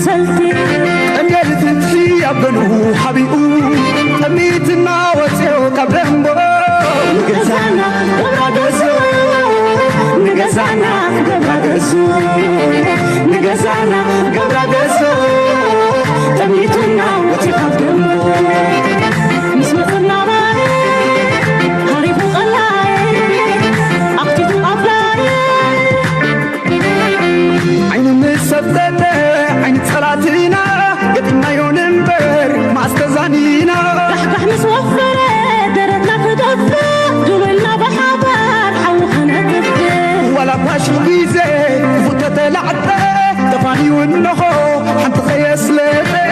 سلتي أنجلت في أبنو حبيبو أميتنا وسيو كبرمبو نجزانا قبرقزو نجزانا قبرقزو نجزانا قبرقزو أميتنا وسيو كبرمبو مسمطنا باي هاريبو قلاي أقتدو أبلاي عين مسبتنا عين صلاتنا قدنا يونمبر ما استزانينا بحبح مسوفرة درتنا كدفة دولنا بحبار حوخنا كدفة ولا باش بيزي فتت العدة تفاني ونهو حنت خيس لبي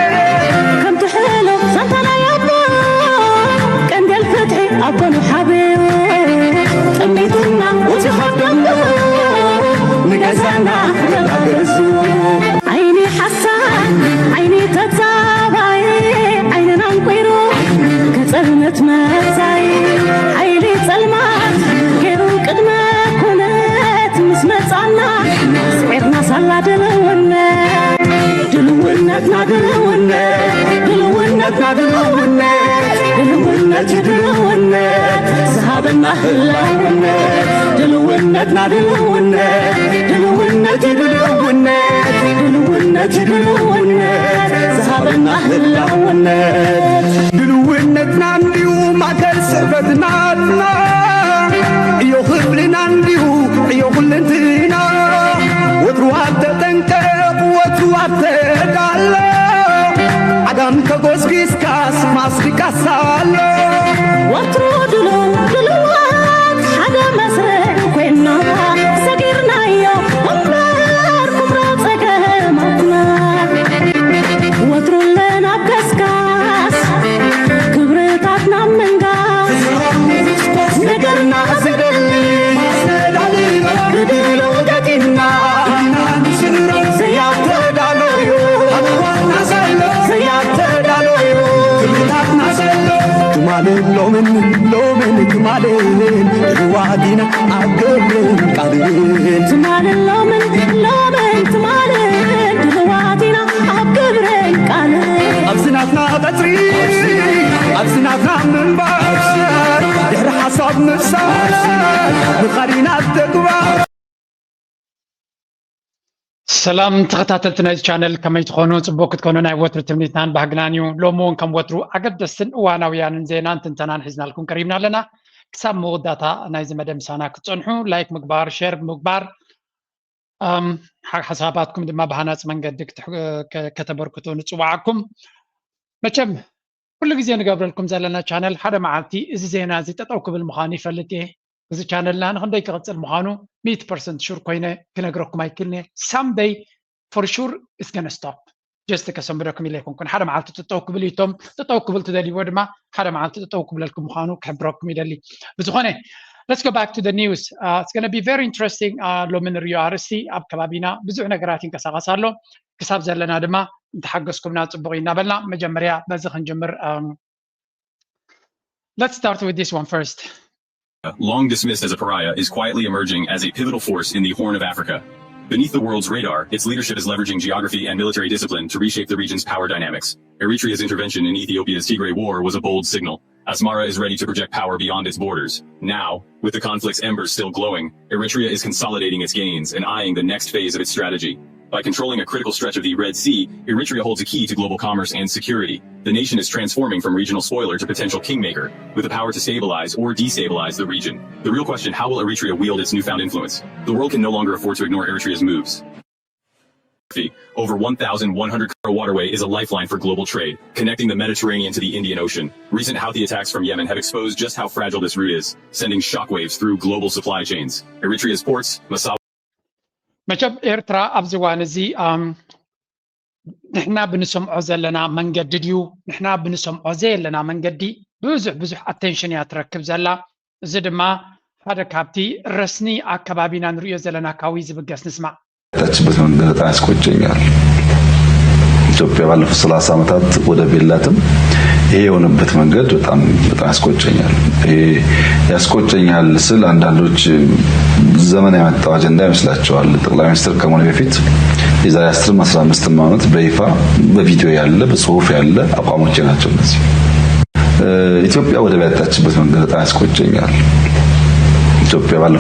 كم تحلو سنتنا يابا كان دي الفتحي أبنو حبيبي أميتنا وتخدمنا نجزانا قبرقزو عيني حسان عيني تتابعي عيننا نقيرو كتلمت مزاي عيني تلمات كيرو قدما كنت مسمتعنا سعيرنا صلا دلونات دلوناتنا دلونات دلوناتنا دلونات دلونات دلونات ذهبنا هلاونات دلوناتنا دلونات دلونات دلونات دلونات دلونات ذهبنا هلاونات دلونتنا نديو ما كسبتنا ايو خبلنا نديو ايو خلنتنا وتروح تنكب وتروح تدالو عدم كغوسكيس كاس ماسكي كاسالو وترو دلو دلوات حدا مسرح كوينا سكرنا يو أمبار كبرات سكامتنا وترو لنا بكسكاس كبرتاتنا من غاز نقرنا سدلي بدلو دكنا زيات دالو أبوانا سلو زيات دالو كبرتاتنا سلو تمالين لومن تمالين روادينا أقلن قادين تمالين لومن تمالين روادينا أقلن قادين أبسناتنا بطري أبسناتنا منبار دحر حصاب نفسار بخارينا التكبار سلام تخطاتلت نايز چانل كما يتخونون صبوك تكونون اي وطر تمنيتان بحقنانيو لومون كم وطرو اقدستن واناويان زينان تنتنان حزنا لكم قريبنا لنا كساب مغداتا نايز مدام سانا كتصنحو لايك مقبار شير مقبار حساباتكم دما بحانات من قدك كتبركتو نتصوعكم مچم كل غزي نقابر لكم زالنا چانل حدا معالتي ازي زينا زي تطوكب المخاني فلتي እዚ ቻነል ላን ክንደይ ክቕፅል ምዃኑ 100% ሹር ኮይነ ክነግረኩም ኣይክልኒ someday for sure it's gonna stop just ከሰምረኩም ኢለ ይኮንኩን ሓደ መዓልቲ ትጠው ክብል ኢቶም ትጠው ክብል ትደልይዎ ድማ ሓደ መዓልቲ ትጠው ክብለልኩም ምዃኑ ክሕብረኩም ይደሊ ብዝኾነ let's go back to the news it's going to be very interesting ሎሚ ንሪኦ ኣርእስቲ ኣብ ከባቢና ብዙሕ ነገራት ይንቀሳቐስ ኣሎ ክሳብ ዘለና ድማ እንተሓገዝኩምና ፅቡቕ እናበልና መጀመርያ በዚ ክንጅምር let's start with this one first. Long dismissed as a pariah, is quietly emerging as a pivotal force in the Horn of Africa. Beneath the world's radar, its leadership is leveraging geography and military discipline to reshape the region's power dynamics. Eritrea's intervention in Ethiopia's Tigray War was a bold signal. Asmara is ready to project power beyond its borders. Now, with the conflict's embers still glowing, Eritrea is consolidating its gains and eyeing the next phase of its strategy. By controlling a critical stretch of the Red Sea, Eritrea holds a key to global commerce and security. The nation is transforming from regional spoiler to potential kingmaker, with the power to stabilize or destabilize the region. The real question, how will Eritrea wield its newfound influence? The world can no longer afford to ignore Eritrea's moves. Over 1,100 waterway is a lifeline for global trade, connecting the Mediterranean to the Indian Ocean. Recent Houthi attacks from Yemen have exposed just how fragile this route is, sending shockwaves through global supply chains. Eritrea's ports, Massawa. መቸብ ኤርትራ ኣብዚ እዋን እዚ ንሕና ብንሰምዖ ዘለና መንገዲ ድዩ ንሕና ብንሰምዖ ዘለና መንገዲ ብዙሕ ኣቴንሽን እያ ትረክብ ዘላ እዚ ድማ ሓደ ካብቲ ረስኒ ኣከባቢና ንሪኦ ዘለና ካዊ ዝብገስ ንስማዕ ታችበት መንገድ በጣም ያስቆጨኛል ኢትዮጵያ ባለፉት 30 ዓመታት ወደብ የላትም ይሄ የሆነበት መንገድ በጣም ያስቆጨኛል ያስቆጨኛል ስል አንዳንዶች ዘመን ያመጣው አጀንዳ ይመስላቸዋል ጠቅላይ ሚኒስትር ከመሆኑ በፊት የዛሬ 10-15 ዓመት በይፋ በቪዲዮ ያለ በጽሁፍ ያለ አቋሞች ናቸው እነዚህ። ኢትዮጵያ ወደብ ያጣችበት መንገድ በጣም ያስቆጨኛል። ኢትዮጵያ ባለ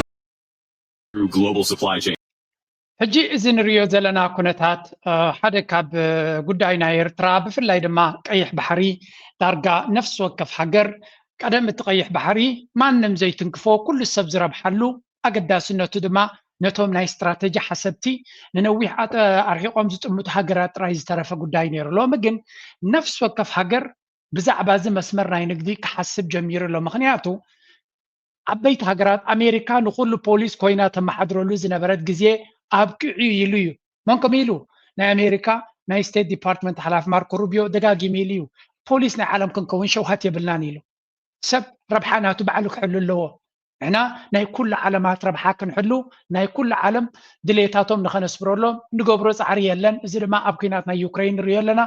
global supply chain ሕጂ እዚ ንሪኦ ዘለና ኩነታት ሓደ ካብ ጉዳይ ናይ ኤርትራ ብፍላይ ድማ ቀይሕ ባሕሪ ዳርጋ ነፍሲ ወከፍ ሃገር ቀደም እቲ ቀይሕ ባሕሪ ማንም ዘይትንክፎ ኩሉ ሰብ ዝረብሓሉ ኣገዳስነቱ ድማ ነቶም ናይ ስትራቴጂ ሓሰብቲ ንነዊሕ ኣርሒቆም ዝጥምቱ ሃገራት ጥራይ ዝተረፈ ጉዳይ ነይሩ። ሎሚ ግን ነፍሲ ወከፍ ሃገር ብዛዕባ እዚ መስመር ናይ ንግዲ ክሓስብ ጀሚሩ ኣሎ። ምክንያቱ ዓበይቲ ሃገራት ኣሜሪካ ንኩሉ ፖሊስ ኮይና ተመሓድረሉ ዝነበረት ግዜ ኣብቅዑ ኢሉ እዩ። መንከም ኢሉ ናይ ኣሜሪካ ናይ ስቴት ዲፓርትመንት ሓላፊ ማርኮ ሩቢዮ ደጋጊሙ ኢሉ እዩ ፖሊስ ናይ ዓለም ክንከውን ሸውሃት የብልናን ኢሉ። ሰብ ረብሓ ናቱ ባዕሉ ክሕሉ ኣለዎ። ንሕና ናይ ኩሉ ዓለማት ረብሓ ክንሕሉ ናይ ኩሉ ዓለም ድሌታቶም ንኸነስብረሎም ንገብሮ ፃዕሪ የለን። እዚ ድማ ኣብ ኩናት ናይ ዩክሬን ንሪኦ ኣለና።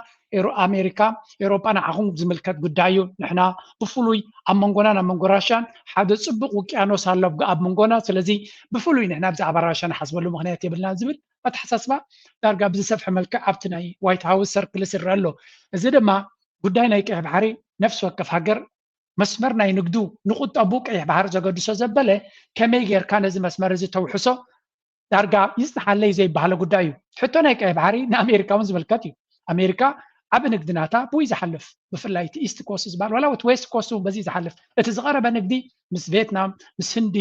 ኣሜሪካ ኤሮጳ ንዓኹም ዝምልከት ጉዳይ እዩ። ንሕና ብፍሉይ ኣብ መንጎናን ኣብ መንጎ ራሽያን ሓደ ፅቡቅ ውቅያኖስ ኣሎ ኣብ መንጎና። ስለዚ ብፍሉይ ንሕና ብዛዕባ ራሽያ ንሓስበሉ ምክንያት የብልና ዝብል ኣተሓሳስባ ዳርጋ ብዝሰፍሐ መልክዕ ኣብቲ ናይ ዋይት ሃውስ ሰርክልስ ይረአ ኣሎ። እዚ ድማ ጉዳይ ናይ ቀይሕ ባሕሪ ነፍሲ ወከፍ ሃገር መስመር ናይ ንግዱ ንቁጠቡ ቀይሕ ባሕሪ ዘገድሶ ዘበለ ከመይ ጌርካ ነዚ መስመር እዚ ተውሕሶ ዳርጋ ይስሓለይ ዘይበሃለ ጉዳይ እዩ። ሕቶ ናይ ቀይሕ ባሕሪ ንኣሜሪካ እውን ዝምልከት እዩ። ኣሜሪካ ዓብ ንግድናታ ብይ ዝሓልፍ ብፍላይ እቲ ኢስት ኮስት ዝበሃል ዋላ እቲ ዌስት ኮስት እውን በዚ ዝሓልፍ እቲ ዝቐረበ ንግዲ ምስ ቪየትናም ምስ ህንዲ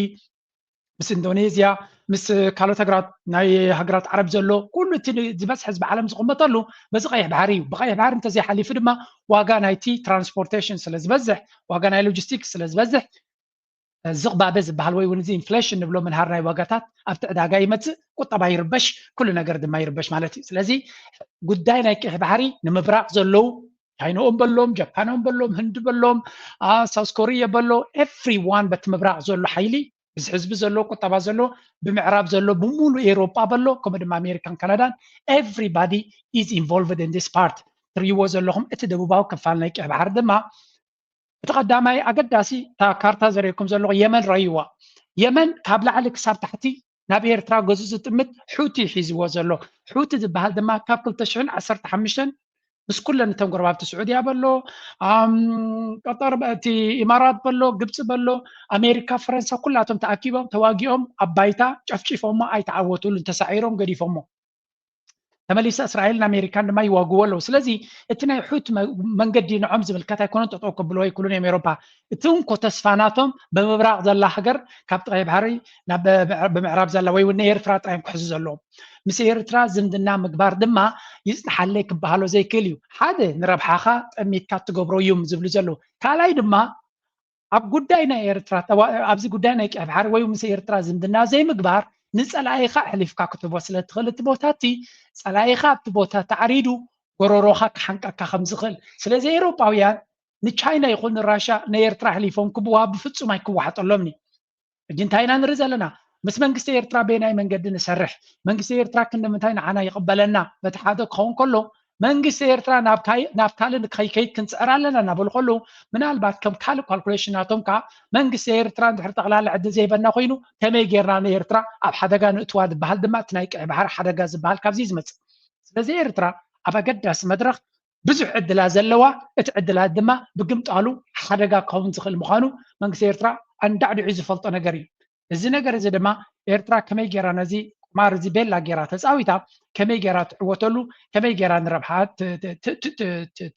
ምስ ኢንዶኔዝያ ምስ ካልኦት ሃገራት ናይ ሃገራት ዓረብ ዘሎ ኩሉ እቲ ዝበዝሐ ህዝቢ ዓለም ዝቕመጠሉ በዚ ቀይሕ ባሕሪ እዩ። ብቀይሕ ባሕሪ እንተዘይሓሊፉ ድማ ዋጋ ናይቲ ትራንስፖርቴሽን ስለዝበዝሕ ዋጋ ናይ ሎጂስቲክስ ስለዝበዝሕ ዝቕባበ ዝበሃል ወይ እውን እዚ ኢንፍሌሽን ንብሎ ምንሃር ናይ ዋጋታት ኣብቲ ዕዳጋ ይመፅእ፣ ቁጠባ ይርበሽ፣ ኩሉ ነገር ድማ ይርበሽ ማለት እዩ። ስለዚ ጉዳይ ናይ ቀይሕ ባሕሪ ንምብራቅ ዘለው ቻይናኦም በሎም ጃፓኖም በሎም ህንዲ በሎም ሳውስ ኮሪያ በሎ ኤቭሪዋን በቲ ምብራቅ ዘሎ ሓይሊ እዚ ህዝቢ ዘሎ ቁጠባ ዘሎ ብምዕራብ ዘሎ ብሙሉ ኤሮጳ በሎ ከምኡ ድማ ኣሜሪካን ካናዳን ኤቭሪባዲ ኢዝ ኢንቮልቭድ ኢን ዲስ ፓርት ትሪእዎ ዘለኹም። እቲ ደቡባዊ ክፋል ናይ ቀይሕ ባሕሪ ድማ እቲ ቀዳማይ ኣገዳሲ እታ ካርታ ዘርእየኩም ዘለኹ የመን ረእይዋ። የመን ካብ ላዕሊ ክሳብ ታሕቲ ናብ ኤርትራ ገዙ ዝጥምት ሑቲ ሒዝዎ ዘሎ። ሑቲ ዝበሃል ድማ ካብ 2015 ምስ ኩለን እቶም ጎረባብቲ ስዑድያ በሎ ቀጠር እቲ ኢማራት በሎ ግብፂ በሎ ኣሜሪካ ፈረንሳ ኩላቶም ተኣኪቦም ተዋጊኦም ኣብ ባይታ ጨፍጪፎሞ ኣይተዓወቱሉን ተሳዒሮም ገዲፎሞ ተመሊሰ እስራኤልን ኣሜሪካን ድማ ይዋግዎ ኣለዉ። ስለዚ እቲ ናይ ሑት መንገዲ ንዖም ዝምልከት ኣይኮነን ጠጠው ከብልዎ ኣይክሉን እዮም ኤሮፓ። እቲ እንኮ ተስፋናቶም ብምብራቅ ዘላ ሃገር ካብ ቀይሕ ባሕሪ ናብ ብምዕራብ ዘላ ወይ እውን ኤርትራ ጥራዮም ክሕዙ ዘለዎም ምስ ኤርትራ ዝምድና ምግባር ድማ ይፅናሓለይ ክበሃሎ ዘይክእል እዩ። ሓደ ንረብሓኻ ጠሚትካ ትገብሮ እዮም ዝብሉ ዘለዉ። ካልኣይ ድማ ኣብ ጉዳይ ናይ ኤርትራ ኣብዚ ጉዳይ ናይ ቀይሕ ባሕሪ ወይ ምስ ኤርትራ ዝምድና ዘይምግባር ንፀላኢኻ ኣሕሊፍካ ክትቦ ስለትኽእል እቲ ቦታ እቲ ፀላኢኻ ኣብቲ ቦታ ተዓሪዱ ጎረሮኻ ክሓንቀካ ከም ዝኽእል። ስለዚ ኤሮጳውያን ንቻይና ይኹን ንራሽያ ንኤርትራ ኣሕሊፎም ክብዋ ብፍፁም ኣይክዋሓጠሎምኒ። ሕጂ እንታይ ኢና ንርኢ ዘለና ምስ መንግስቲ ኤርትራ በናይ መንገዲ ንሰርሕ መንግስቲ ኤርትራ ክንምንታይ ንዓና ይቕበለና በቲ ሓደ ክኸውን ከሎ መንግስቲ ኤርትራ ናብ ካልእ ንከይከይድ ክንፅዕር ኣለና እናበሉ ከለዉ ምናልባት ከም ካልእ ካልኩሌሽናቶም ከዓ መንግስቲ ኤርትራ እንድሕር ጠቕላላ ዕድል ዘይበና ኮይኑ ከመይ ጌርና ንኤርትራ ኣብ ሓደጋ ንእትዋ ዝበሃል ድማ እቲ ናይ ቀይሕ ባሕሪ ሓደጋ ዝበሃል ካብዚ ዝመፅእ። ስለዚ ኤርትራ ኣብ ኣገዳሲ መድረክ ብዙሕ ዕድላ ዘለዋ እቲ ዕድላት ድማ ብግምጣሉ ሓደጋ ክኸውን ዝኽእል ምዃኑ መንግስቲ ኤርትራ ኣንዳዕድዑ ዝፈልጦ ነገር እዩ። እዚ ነገር እዚ ድማ ኤርትራ ከመይ ጌራ ነዚ ቁማር እዚ ቤላ ጌራ ተፃዊታ ከመይ ጌራ ትዕወተሉ ከመይ ጌራ ንረብሓ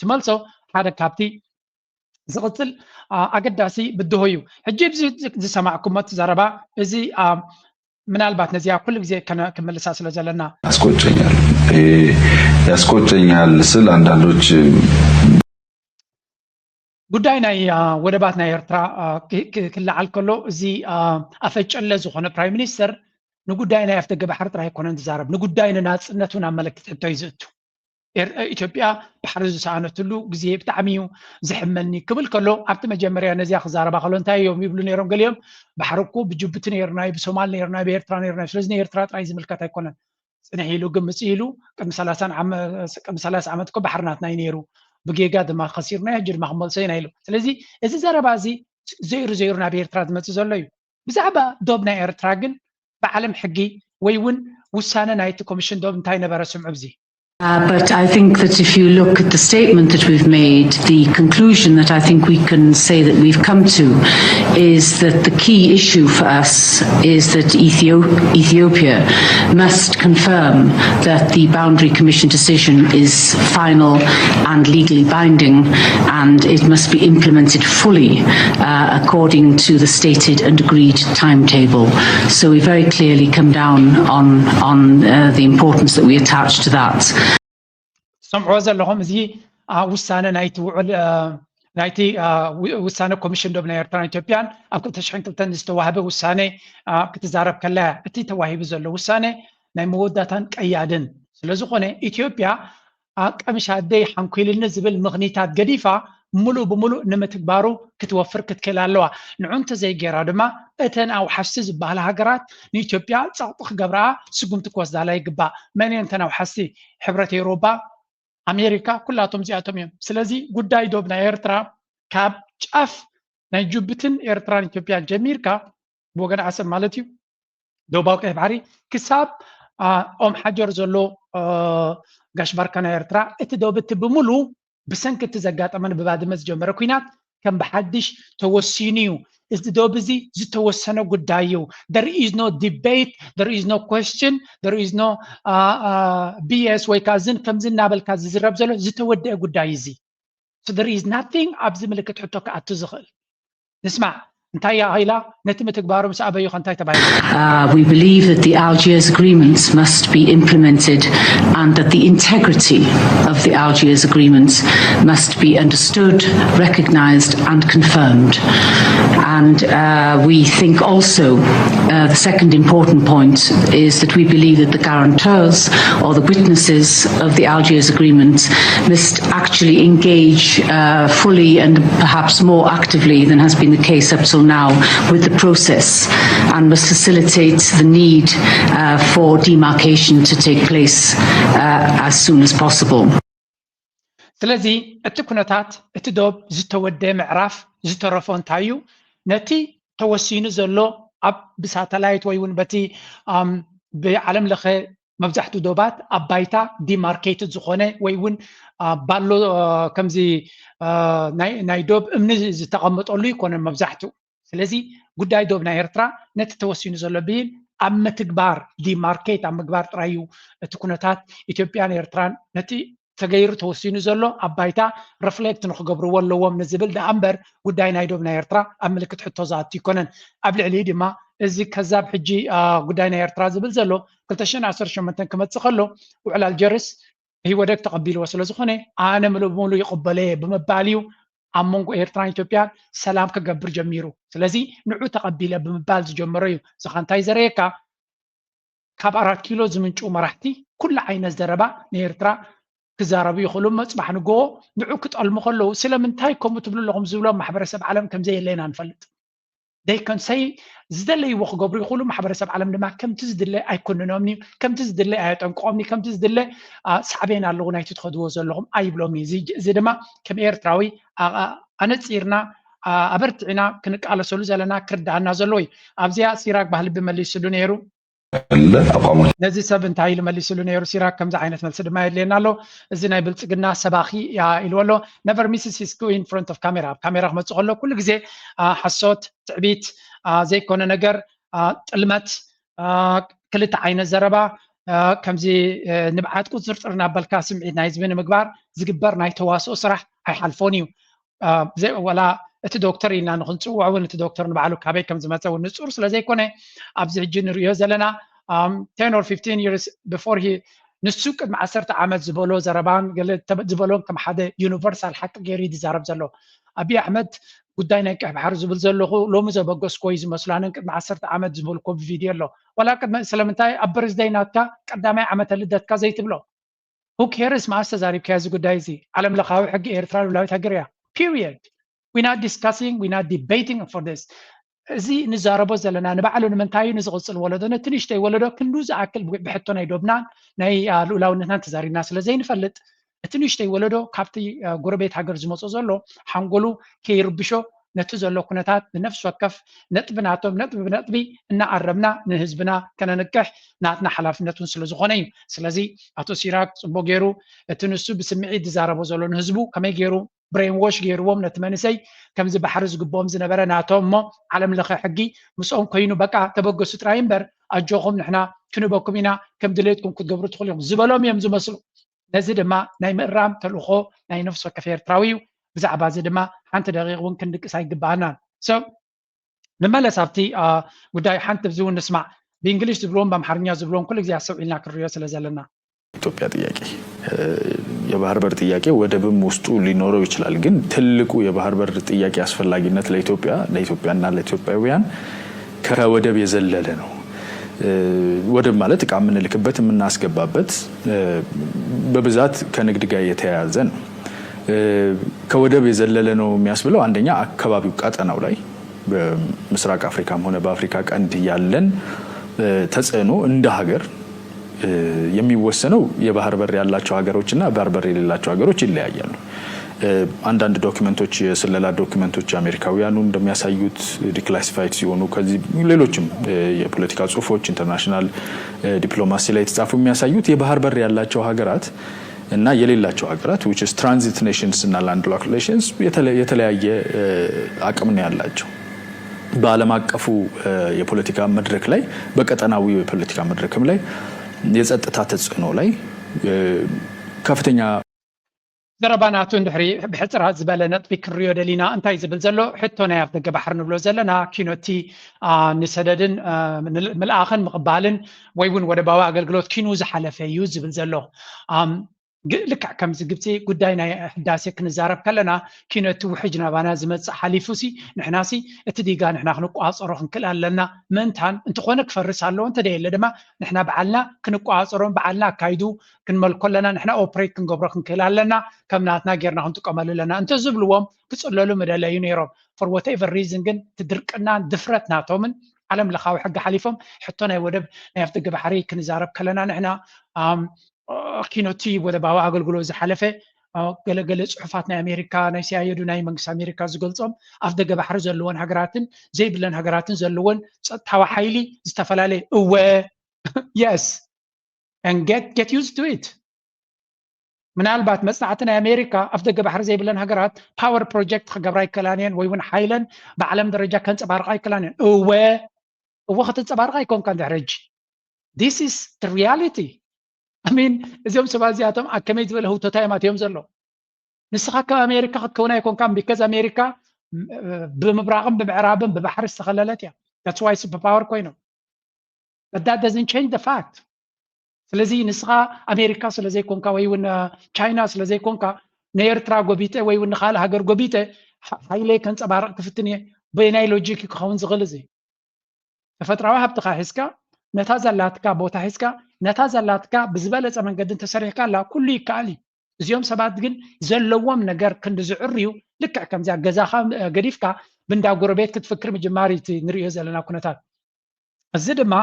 ትመልሶ ሓደ ካብቲ ዝቕፅል ኣገዳሲ ብድሆ እዩ። ሕጂ ብዚ ዝሰማዕኩሞ ዘረባ እዚ ምናልባት ነዚያ ኩሉ ግዜ ክመልሳ ስለ ዘለና ያስቆጨኛል ስል አንዳንዶች ጉዳይ ናይ ወደባት ናይ ኤርትራ ክለዓል ከሎ እዚ ኣፈጨለ ዝኾነ ፕራይም ሚኒስተር ንጉዳይ ናይ ኣፍደገ ባሕሪ ጥራይ ኣይኮነን ዝዛረብ ንጉዳይ ንናፅነት እውን ኣመለክት ሕቶ እዩ ዝእቱ። ኢትዮጵያ ባሕሪ ዝሰኣነትሉ ግዜ ብጣዕሚ እዩ ዝሕመኒ ክብል ከሎ ኣብቲ መጀመርያ ነዚያ ክዛረባ ከሎ እንታይ እዮም ይብሉ ነይሮም ገሊኦም ባሕሪ እኮ ብጅቡቲ ነርናዮ ብሶማል ነርናዮ ብኤርትራ ነርናዮ ስለዚ ንኤርትራ ጥራይ ዝምልከት ኣይኮነን ፅንሕ ኢሉ ግምፂ ኢሉ ቅድሚ 30 ዓመት እኮ ባሕርናትና እዩ ነይሩ ብጌጋ ድማ ከሲርና ሕጂ ድማ ክመልሶ ኢና ኢሉ። ስለዚ እዚ ዘረባ እዚ ዘይሩ ናብ ኤርትራ ዝመፅእ ዘሎ እዩ። ብዛዕባ ዶብ ናይ ኤርትራ ግን ብዓለም ሕጊ ወይ እውን ውሳነ ናይቲ ኮሚሽን ዶብ እንታይ ነበረ ስምዑ ብዚ But I think that if you look at the statement that we've made, the conclusion that I think we can say that we've come to is that the key issue for us is that Ethiopia must confirm that the Boundary Commission decision is final and legally binding, and it must be implemented fully according to the stated and agreed timetable. So we very clearly come down on the importance that we attach to that. سمعوا ዘለኹም እዚ ውሳነ ናይቲ ውዕል ናይቲ ውሳነ ኮሚሽን ዶብ ናይ ኤርትራን ኢትዮጵያን ኣብ 2002 ዝተዋህበ ውሳነ ክትዛረብ ከላ እቲ ተዋሂቡ ዘሎ ውሳነ ናይ መወዳእታን ቀያድን ስለዝኾነ ኢትዮጵያ ቀምሻደይ ሓንኩልኒ ዝብል ምኽኒታት ገዲፋ ሙሉእ ብሙሉእ ንምትግባሩ ክትወፍር ክትክእል ኣለዋ ንዑንተ ዘይገራ ድማ እተን ኣብ ሓፍሲ ዝበሃላ ሃገራት ንኢትዮጵያ ፀቕጥቕ ገብራ ስጉምቲ ክወስዳላ ይግባእ መን እንተን ኣብ ሓፍሲ ሕብረት ኤውሮፓ አሜሪካ ኩላቶም ዚኣቶም እዮም ስለዚ ጉዳይ ዶብ ናይ ኤርትራ ካብ ጫፍ ናይ ጅቡትን ኤርትራን ኢትዮጵያን ጀሚርካ ብወገን ዓሰብ ማለት እዩ ዶባው ቀይ ባሕሪ ክሳብ ኦም ሓጀር ዘሎ ጋሽ ባርካ ናይ ኤርትራ እቲ ዶብቲ ብሙሉ ብሰንኪ እቲ ዘጋጠመን ብባድመ ዝጀመረ ኩናት ከም ብሓድሽ ተወሲኑ እዩ እዚ ዶብ እዚ ዝተወሰነ ጉዳይ እዩ there is no debate there is no question there is no BS ወይ ካዝን ከምዚ እናበልካ ዝዝረብ ዘሎ ዝተወደአ ጉዳይ እዚ so there is nothing ኣብዚ ምልክት ሕቶ ከኣቱ ዝኽእል ንስማዕ እንታይ ያይላ ነቲ ምትግባሩ ምስ ኣበዩ እንታይ ተባሂሉ we believe that the Algiers agreements must be implemented and that the integrity of the Algiers agreements must be understood, recognized and confirmed. And we think also the second important point is that we believe that the guarantors or the witnesses of the Algiers agreements must actually engage fully and perhaps more actively than has been the case up till now with the process and must facilitate the need for demarcation to take place as soon as possible. ስለዚ እቲ ኩነታት እቲ ዶብ ዝተወደአ ምዕራፍ ዝተረፈ እንታይ እዩ ነቲ ተወሲኑ ዘሎ ኣብ ብሳተላይት ወይ እውን በቲ ብዓለም ለኸ መብዛሕትኡ ዶባት ኣብ ባይታ ዲማርኬትድ ዝኾነ ወይ እውን ባሎ ከምዚ ናይ ዶብ እምኒ ዝተቐመጠሉ ይኮነ መብዛሕትኡ ስለዚ ጉዳይ ዶብ ናይ ኤርትራ ነቲ ተወሲኑ ዘሎ ቢል ኣብ ምትግባር ዲማርኬት ኣብ ምግባር ጥራዩ እቲ ኩነታት ኢትዮጵያን ኤርትራን ነቲ ተገይሩ ተወሲኑ ዘሎ ኣብ ባይታ ሪፍሌክት ንኽገብርዎ ኣለዎም ንዝብል ዳ እምበር ጉዳይ ናይ ዶብ ናይ ኤርትራ ኣብ ምልክት ሕቶ ዝኣቱ ይኮነን ኣብ ልዕሊ ድማ እዚ ከዛብ ሕጂ ጉዳይ ናይ ኤርትራ ዝብል ዘሎ 2018 ክመፅእ ከሎ ውዕል አልጀርስ ህወደግ ተቐቢልዎ ስለ ዝኾነ ኣነ ሙሉ ይቕበለ ብምባል እዩ ኣብ መንጎ ኤርትራን ኢትዮጵያን ሰላም ክገብር ጀሚሩ ስለዚ ንዑ ተቐቢለ ብምባል ዝጀመረ እዩ ዝኻ እንታይ ዘርየካ ካብ 4 ኪሎ ዝምንጩ መራሕቲ ኩሉ ዓይነት ዘረባ ንኤርትራ ክዛረቡ ይኽእሉ መፅባሕ ንግሆ ንዑ ክጠልሙ ከለዉ ስለምንታይ ከምኡ ትብሉ ኣለኹም ዝብሎም ማሕበረሰብ ዓለም ከምዘየለና ንፈልጥ they can say ዝደለይዎ ክገብሩ ይኽእሉ ማሕበረሰብ ዓለም ድማ ከምቲ ዝድለ ኣይኮንኖም እዩ ከምቲ ዝድለ ኣየጠንቅቖም ከምቲ ዝድለ ሳዕቤን ኣለዉ ናይቲ ትኸድዎ ዘለኹም ኣይብሎም እዩ እዚ ድማ ከም ኤርትራዊ ኣነፂርና ኣበርቲዕና ክንቃለሰሉ ዘለና ክርዳኣና ዘሎ እዩ ኣብዚኣ ሲራክ ባህሊ ብመሊስሉ ነይሩ ነዚ ሰብ እንታይ ኢሉ መሊስሉ ነይሩ ሲራክ ከምዚ ዓይነት መልሲ ድማ የድልየና ኣሎ እዚ ናይ ብልፅግና ሰባኺ ኢልዎ ኣሎ never misses his cue in front of camera ኣብ ካሜራ ክመፅእ ከሎ ኩሉ ግዜ ሓሶት ትዕቢት ዘይኮነ ነገር ጥልመት ክልተ ዓይነት ዘረባ ከምዚ ንብዓት ቁፅርፅር እናበልካ ስምዒት ናይ ህዝቢ ንምግባር ዝግበር ናይ ተዋስኦ ስራሕ ኣይሓልፎን እዩ ወላ እቲ ዶክተር ኢልና ንኽንፅውዖ እውን እቲ ዶክተር ንባዕሉ ካበይ ከም ዝመፀ እውን ንፁር ስለዘይኮነ ኣብዚ ሕጂ ንሪኦ ዘለና 10 or 15 years before ንሱ ቅድሚ 10 ዓመት ዝበሎ ዘረባን ዝበሎን ከም ሓደ ዩኒቨርሳል ሓቂ ገይሩ ይዛረብ ዘሎ ኣብይ ኣሕመድ ጉዳይ ናይ ቀይ ባሕሪ ዝብል ዘለኹ ሎሚ ዘበገስኮ እዩ ዝመስላንን ቅድሚ 10 ዓመት ዝበልኮ ብቪድዮ ኣሎ ወላ ቅድሚ ስለምንታይ ኣብ በርዝደይ ናትካ ቀዳማይ ዓመተ ልደትካ ዘይትብሎ who cares ማስ ተዛሪብካ እዚ ጉዳይ እዚ ዓለም ለኻዊ ሕጊ ኤርትራ ልብላዊት ሃገር እያ period we're not discussing we're not debating for this እዚ ንዛረቦ ዘለና ንባዕሉ ንምንታይ ንዝቕፅል ወለዶ ነትንሽተይ ወለዶ ክንዱ ዝኣክል ብሕቶ ናይ ዶብናን ናይ ልኡላውነትናን ተዛሪብና ስለዘይንፈልጥ እቲ ንሽተይ ወለዶ ካብቲ ጎረቤት ሃገር ዝመፁ ዘሎ ሓንጎሉ ከይርብሾ نتزلو كنتات بنفس وكف نطبناتهم نطب بنطبي إن عربنا نهزبنا كنا نكح ناتنا حلافنتون سلزخونين سلازي أتو سيراك بوغيرو تنسو بسمعي دزاربو زلو نهزبو كما يجيرو برين ووش جيروهم نتمنسي كم زي بحرز قبوم زنبرا ناتهم مو على ملخي حقي مسؤوم كينو بقى تبقى ستراين بر أجوهم نحنا كنو بكمينا كم دليتكم كنت قبرو تخليهم زبالهم يمزو مسلو نزي دما ناي مرام تلوخو ناي نفسو كفير تراويو بزعبا زي دما حانت دقيق ونكن دك ساي قبانا لما لسابتي وداي حانت بزون نسمع بإنجليش زبلون بمحرنيا زبلون كل زي عسو إلنا كريو سلازلنا ኢትዮጵያ ጥያቄ የባህር በር ጥያቄ ወደብም ውስጡ ሊኖረው ይችላል ግን ትልቁ የባህር በር ጥያቄ አስፈላጊነት ለኢትዮጵያና ለኢትዮጵያውያን ከወደብ የዘለለ ነው ወደብ ማለት ዕቃ የምንልክበት የምናስገባበት በብዛት ከንግድ ጋር የተያያዘ ነው ከወደብ የዘለለ ነው የሚያስብለው አንደኛ አካባቢው ቀጠናው ላይ በምስራቅ አፍሪካም ሆነ በአፍሪካ ቀንድ ያለን ተጽዕኖ እንደ ሀገር የሚወሰነው የባህር በር ያላቸው ሀገሮችና ባህር በር የሌላቸው ሀገሮች ይለያያሉ አንዳንድ ዶክመንቶች የስለላ ዶክመንቶች አሜሪካውያኑ እንደሚያሳዩት ዲክላሲፋይድ ሲሆኑ ከዚህ ሌሎችም የፖለቲካ ጽሁፎች ኢንተርናሽናል ዲፕሎማሲ ላይ የተጻፉ የሚያሳዩት የባህር በር ያላቸው ሀገራት እና የሌላቸው ሀገራት which is transit nations እና landlocked nations የተለያየ አቅም ነው ያላቸው በዓለም አቀፉ የፖለቲካ መድረክ ላይ በቀጠናዊ የፖለቲካ መድረክም ላይ የጸጥታ ተጽዕኖ ላይ ከፍተኛ ዘረባናቱ እንድሕሪ ብሕፅራት ዝበለ ነጥቢ ክንሪዮ ደሊና እንታይ ዝብል ዘሎ ሕቶ ናይ ኣፍ ደገ ባሕሪ ንብሎ ዘለና ኪኖቲ ንሰደድን ምልኣኽን ምቕባልን ወይ እውን ወደባዊ ኣገልግሎት ኪኑ ዝሓለፈ እዩ ዝብል ዘሎ ልክዕ ከምዚ ግብፂ ጉዳይ ናይ ሕዳሴ ክንዛረብ ከለና ኪነቲ ውሕጅ ናባና ዝመፅእ ሓሊፉሲ ንሕናሲ እቲ ዲጋ ንሕና ክንቋፀሮ ክንክእል ኣለና ምንታን እንተኾነ ክፈርስ ኣለዎ እንተደየለ ድማ ንሕና በዓልና ክንቋፀሮን በዓልና ኣካይዱ ክንመልኮ ኣለና ንሕና ኦፕሬት ክንገብሮ ክንክእል ኣለና ከም ናትና ጌርና ክንጥቀመሉ ኣለና እንተዝብልዎም ክፅለሉ መደለዩ ነይሮም ፎር ወትኤቨር ሪዝን ግን ትድርቅናን ድፍረት ናቶምን ዓለም ለኻዊ ሕጊ ሓሊፎም ሕቶ ናይ ወደብ ናይ ኣፍ ደገ ባሕሪ ክንዛረብ ከለና ንሕና ኪኖቲ ወደባዊ ኣገልግሎት ዝሓለፈ ገለገለ ፅሑፋት ናይ ኣሜሪካ ናይ ሲያየዱ ናይ መንግስቲ ኣሜሪካ ዝገልፆም ኣፍ ደገ ባሕሪ ዘለዎን ሃገራትን ዘይብለን ሃገራትን ዘለዎን ፀጥታዊ ሓይሊ ዝተፈላለየ እወ yes and get used to it ምናልባት መፅናዕቲ ናይ ኣሜሪካ ኣፍ ደገ ባሕሪ ዘይብለን ሃገራት ፓወር ፕሮጀክት ክገብራ ይከላንየን ወይ እውን ሓይለን ብዓለም ደረጃ ከንፀባርቃ ይከላንየን እወ ክትንፀባርቃ ይኮንካ እንድሕሪ ሕጂ this is the reality I mean እዚኦም ሰባት እዚኣቶም ከመይ ዝበለ ህውተታ እዮም ዘሎ ንስኻ ካብ ኣሜሪካ ክትከውና ይኮንካ ቢካዝ ኣሜሪካ ብምብራቕን ብምዕራብን ብባሕሪ ዝተኸለለት እያ that's why super power ኮይኖም but that doesn't change the fact ስለዚ ንስኻ ኣሜሪካ ስለዘይኮንካ ወይ እውን ቻይና ስለዘይኮንካ ንኤርትራ ጎቢጠ ወይ እውን ንካልእ ሃገር ጎቢጠ ሓይለይ ከንፀባርቕ ክፍትን እየ ብናይ ሎጂክ ክኸውን ዝኽእል እዚ ተፈጥራዊ ሃብትኻ ሒዝካ ነታ ዘላትካ ቦታ ሒዝካ ነታ ዘላትካ ብዝበለፀ መንገዲ እንተሰሪሕካ ኣላ ኩሉ ይከኣል እዩ እዚኦም ሰባት ግን ዘለዎም ነገር ክንዲ ዝዕርዩ ልክዕ ከምዚያ ገዛኻ ገዲፍካ ብንዳ ጎረቤት ክትፍክር ምጅማር ንሪኦ ዘለና ኩነታት እዚ ድማ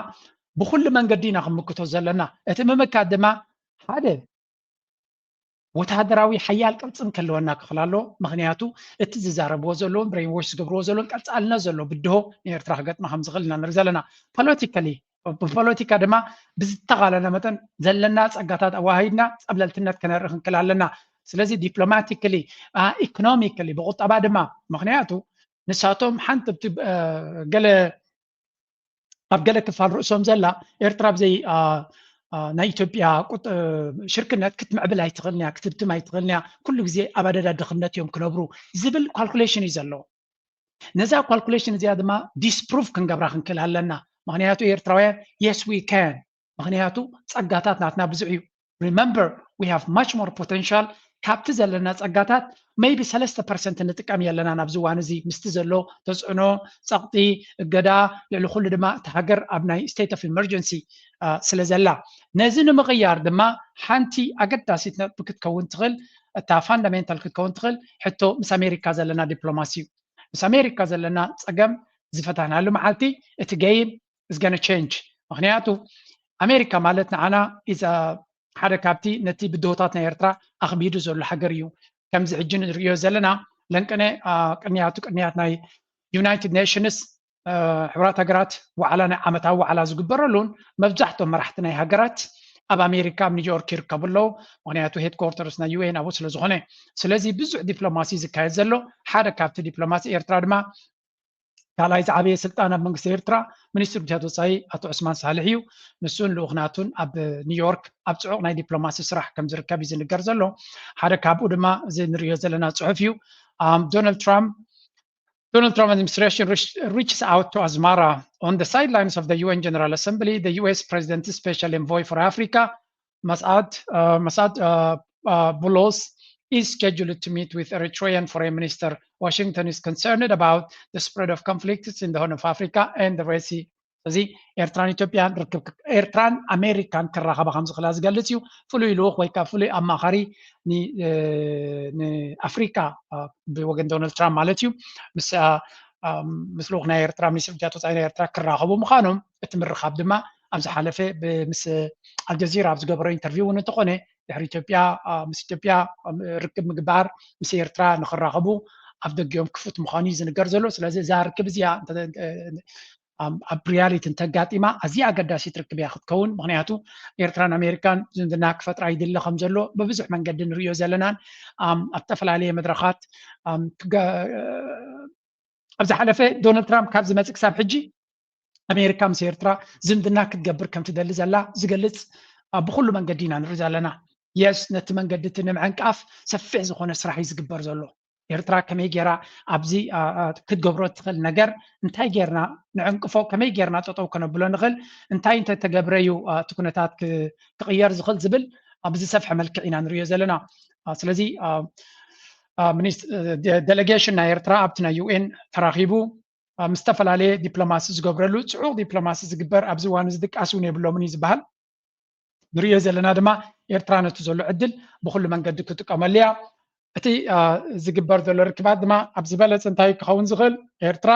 ብኩሉ መንገዲ ኢና ክምክቶ ዘለና እቲ ምምካት ድማ ሓደ ወታደራዊ ሓያል ቅርፅን ከለወና ክኽእል ኣሎ ምክንያቱ እቲ ዝዛረብዎ ዘለዎም ብሬን ዎሽ ዝገብርዎ ዘለዎም ቀፃልነት ዘሎ ብድሆ ንኤርትራ ክገጥማ ከም ዝኽእል ኢና ንርኢ ዘለና ፖለቲካሊ ብፖለቲካ ድማ ብዝተቃለለ መጠን ዘለና ፀጋታት ኣዋሂድና ፀብለልትነት ከነርኢ ክንክእል ኣለና ስለዚ ዲፕሎማቲካሊ ኢኮኖሚካሊ ብቁጠባ ድማ ምክንያቱ ንሳቶም ሓንቲ ኣብ ገለ ክፋል ርእሶም ዘላ ኤርትራ ብዘይ ናይ ኢትዮጵያ ሽርክነት ክትምዕብል ኣይትኽእልን እያ ክትብትም ኣይትኽእልን እያ ኩሉ ግዜ ኣብ ኣደዳ ድኽነት እዮም ክነብሩ ዝብል ኳልኩሌሽን እዩ ዘለዎ ነዛ ኳልኩሌሽን እዚኣ ድማ ዲስፕሩቭ ክንገብራ ክንክእል ኣለና ምክንያቱ ኤርትራውያን yes we can ምክንያቱ ፀጋታት ናትና ብዙሕ እዩ remember we have much more potential ካብቲ ዘለና ፀጋታት maybe 3% ንጥቀም የለና ናብዚ እዋን እዚ ምስቲ ዘሎ ተፅዕኖ ፀቕጢ እገዳ ልዕሊ ኩሉ ድማ እቲ ሃገር ኣብ ናይ state of emergency ስለ ዘላ ነዚ ንምቕያር ድማ ሓንቲ ኣገዳሲት ነጥቢ ክትከውን ትኽእል እታ ፋንዳሜንታል ክትከውን ትኽእል ሕቶ ምስ ኣሜሪካ ዘለና ዲፕሎማሲ እዩ ምስ ኣሜሪካ ዘለና ፀገም ዝፈታሕናሉ መዓልቲ እቲ game is going to change ምክንያቱ ኣሜሪካ ማለት ንዓና ሓደ ካብቲ ነቲ ብድሆታት ናይ ኤርትራ ኣኽቢዱ ዘሎ ሃገር እዩ ከምዚ ሕጂ ንሪኦ ዘለና لنكنه قنيات ناي يونايتد نيشنز حبرات هجرات وعلى عمتها وعلى زقبرلون مبزحتهم مرحتنا هجرات اب امريكا نيويورك يركبلو مغنياتو هيد كوارترز نا يو ان ابو سلازغونه سلازي بزح دبلوماسي زكايد زلو حدا كابت دبلوماسي ኤርትራ ድማ ካላይ ዝዓበየ ስልጣን ኣብ መንግስቲ ኤርትራ ሚኒስትር ብቻቶ ወፃኢ ኣቶ ዑስማን ሳልሕ እዩ ንሱን ልኡኽናቱን ኣብ ኒውዮርክ ኣብ ፅዑቕ ናይ ዲፕሎማሲ ስራሕ ከም ዝርከብ እዩ ዝንገር ዘሎ ሓደ ካብኡ ድማ እዚ ንሪኦ ዘለና ፅሑፍ እዩ Donald Trump administration reaches out to Asmara on the sidelines of the UN General Assembly. The US President's Special Envoy for Africa, Masad Boulos, is scheduled to meet with Eritrean Foreign Minister. Washington is concerned about the spread of conflicts in the Horn of Africa and the Red Sea. ስለዚ ኤርትራን ኢትዮጵያን ርክብ ኤርትራን ኣሜሪካን ክራኸባ ከም ዝኽእላ ዝገልጽ እዩ ፍሉይ ልኡኽ ወይ ከዓ ፍሉይ ኣማኻሪ ንኣፍሪካ ብወገን ዶናልድ ትራምፕ ማለት እዩ ምስ ልኡኽ ናይ ኤርትራ ሚኒስትር ብቻቶ ወፃኢ ናይ ኤርትራ ክራኸቡ ምዃኖም እቲ ምርኻብ ድማ ኣብ ዝሓለፈ ምስ ኣልጀዚራ ኣብ ዝገበሮ ኢንተርቪው እውን እንተኾነ ድሕሪ ኢትዮጵያ ምስ ኢትዮጵያ ርክብ ምግባር ምስ ኤርትራ ንኽራኸቡ ኣብ ደጊኦም ክፉት ምዃኑ እዩ ዝንገር ዘሎ ስለዚ እዛ ርክብ እዚኣ ኣብ ሪያሊቲ እንተጋጢማ ኣዝያ ኣገዳሲት ርክብ እያ ክትከውን ምክንያቱ ኤርትራን ኣሜሪካን ዝምድና ክፈጥራ ይድለ ከም ዘሎ ብብዙሕ መንገዲ ንሪኦ ዘለናን ኣብ ዝተፈላለየ መድረኻት ኣብ ዝሓለፈ ዶናልድ ትራምፕ ካብ ዝመፅእ ክሳብ ሕጂ ኣሜሪካ ምስ ኤርትራ ዝምድና ክትገብር ከም ትደሊ ዘላ ዝገልፅ ብኩሉ መንገዲ ኢና ንርኢ ዘለና የስ ነቲ መንገዲ እቲ ንምዕንቃፍ ሰፊሕ ዝኾነ ስራሕ እዩ ዝግበር ዘሎ ኤርትራ ከመይ ጌራ ኣብዚ ክትገብሮ ትኽእል ነገር እንታይ ጌርና ንዕንቅፎ ከመይ ጌርና ጠጠው ከነብሎ ንኽእል እንታይ እንተተገብረዩ እቲ ኩነታት ክቕየር ዝኽእል ዝብል ኣብዚ ሰፍሐ መልክዕ ኢና ንሪኦ ዘለና ስለዚ ዴሌጌሽን ናይ ኤርትራ ኣብቲ ናይ ዩኤን ተራኺቡ ምስ ዝተፈላለየ ዲፕሎማሲ ዝገብረሉ ፅዑቕ ዲፕሎማሲ ዝግበር ኣብዚ እዋን ዝድቃስ እውን የብሎምን እዩ ዝበሃል ንሪኦ ዘለና ድማ ኤርትራ ነቲ ዘሎ ዕድል ብኩሉ መንገዲ ክጥቀመሉ እያ እቲ ዝግበር ዘሎ ርክባት ድማ ኣብ ዝበለፀ እንታይ ክኸውን ዝኽእል ኤርትራ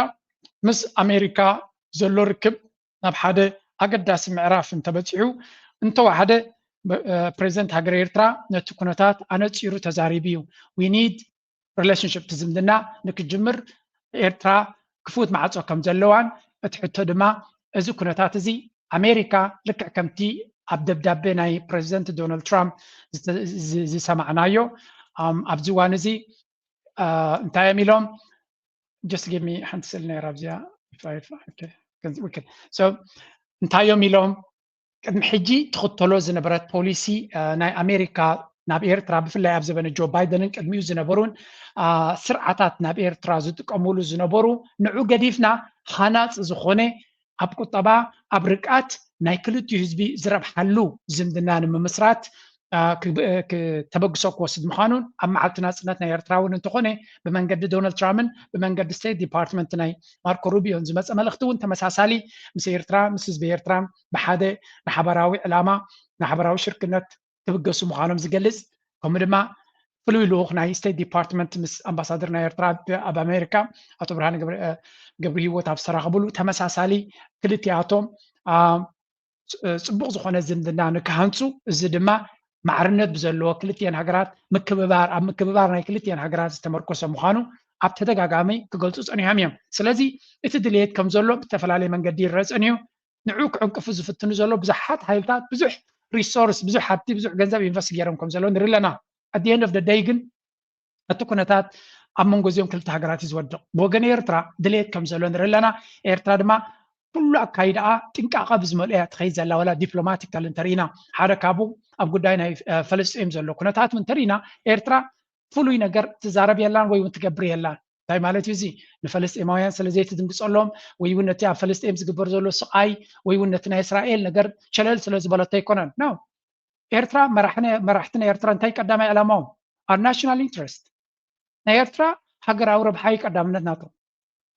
ምስ ኣሜሪካ ዘሎ ርክብ ናብ ሓደ ኣገዳሲ ምዕራፍ እንተበፂሑ እንተወሓደ ፕሬዚደንት ሃገር ኤርትራ ነቲ ኩነታት ኣነፂሩ ተዛሪቡ እዩ ዊ ኒድ ሪሌሽንሽፕ ዝምድና ንክጅምር ኤርትራ ክፉት ማዕፆ ከም ዘለዋን እቲ ሕቶ ድማ እዚ ኩነታት እዚ ኣሜሪካ ልክዕ ከምቲ ኣብ ደብዳቤ ናይ ፕሬዚደንት ዶናልድ ትራምፕ ዝሰማዕናዮ ኣብዚ እዋን እዚ እንታይ እዮም ኢሎም just give me ሓንቲ ስእሊ ነይራ ኣብዚኣ እንታይ እዮም ኢሎም ቅድሚ ሕጂ ትኽተሎ ዝነበረት ፖሊሲ ናይ ኣሜሪካ ናብ ኤርትራ ብፍላይ ኣብ ዘበነ ጆ ባይደንን ቅድሚኡ ዝነበሩን ስርዓታት ናብ ኤርትራ ዝጥቀምሉ ዝነበሩ ንዑ ገዲፍና ሃናፅ ዝኾነ ኣብ ቁጠባ ኣብ ርቃት ናይ ክልቲኡ ህዝቢ ዝረብሓሉ ዝምድና ንምምስራት ተበግሶ ክወስድ ምዃኑን ኣብ መዓልቲ ናፅነት ናይ ኤርትራ እውን እንተኾነ ብመንገዲ ዶናልድ ትራምፕን ብመንገዲ ስቴት ዲፓርትመንት ናይ ማርኮ ሩቢዮን ዝመፀ መልእኽቲ እውን ተመሳሳሊ ምስ ኤርትራ ምስ ህዝቢ ኤርትራ ብሓደ ንሓበራዊ ዕላማ ንሓበራዊ ሽርክነት ክብገሱ ምዃኖም ዝገልፅ ከምኡ ድማ ፍሉይ ልኡኽ ናይ ስቴት ዲፓርትመንት ምስ ኣምባሳደር ናይ ኤርትራ ኣብ ኣሜሪካ ኣቶ ብርሃነ ገብሪ ሂወት ኣብ ዝተራኸብሉ ተመሳሳሊ ክልቲኣቶም ፅቡቕ ዝኾነ ዝምድና ንክሃንፁ እዚ ድማ ማዕርነት ብዘለዎ ክልቲአን ሃገራት ምክብባር ኣብ ምክብባር ናይ ክልቲአን ሃገራት ዝተመርኮሰ ምዃኑ ኣብ ተደጋጋሚ ክገልፁ ፀኒሖም እዮም ስለዚ እቲ ድሌት ከም ዘሎ ብዝተፈላለየ መንገዲ ይረአ ፀኒሑ ንዑ ክዕንቅፉ ዝፍትኑ ዘሎ ብዙሓት ሃይልታት ብዙሕ ሪሶርስ ብዙሕ ሃብቲ ብዙሕ ገንዘብ ኢንቨስት ገይሮም ከም ዘሎ ንርኢ ኣለና at the end of the day ግን እቲ ኩነታት ኣብ መንጎ እዚኦም ክልተ ሃገራት እዩ ዝወድቕ ብወገን ኤርትራ ድሌት ከም ዘሎ ንርኢ ኣለና ኤርትራ ድማ ኩሉ ኣካይድኣ ጥንቃቐ ብዝመልኦ እያ ትኸይድ ዘላ ወላ ዲፕሎማቲካል እንተሪኢና ሓደ ካብኡ ኣብ ጉዳይ ናይ ፈለስጢም ዘሎ ኩነታት እንተሪኢና ኤርትራ ፍሉይ ነገር ትዛረብ የላን ወይ እውን ትገብር የላን እንታይ ማለት እዩ እዚ ንፈለስጢማውያን ስለዘይ ትድንግፀሎም ወይ እውን ነቲ ኣብ ፈለስጢም ዝግበር ዘሎ ስቃይ ወይ እውን ነቲ ናይ እስራኤል ነገር ሸለል ስለ ዝበለቶ ኣይኮነን ኖ ኤርትራ መራሕቲ ናይ ኤርትራ እንታይ ቀዳማይ ዕላማዎም ኣብ ናሽናል ኢንትረስት ናይ ኤርትራ ሃገራዊ ረብሓ ቀዳምነት ናቶም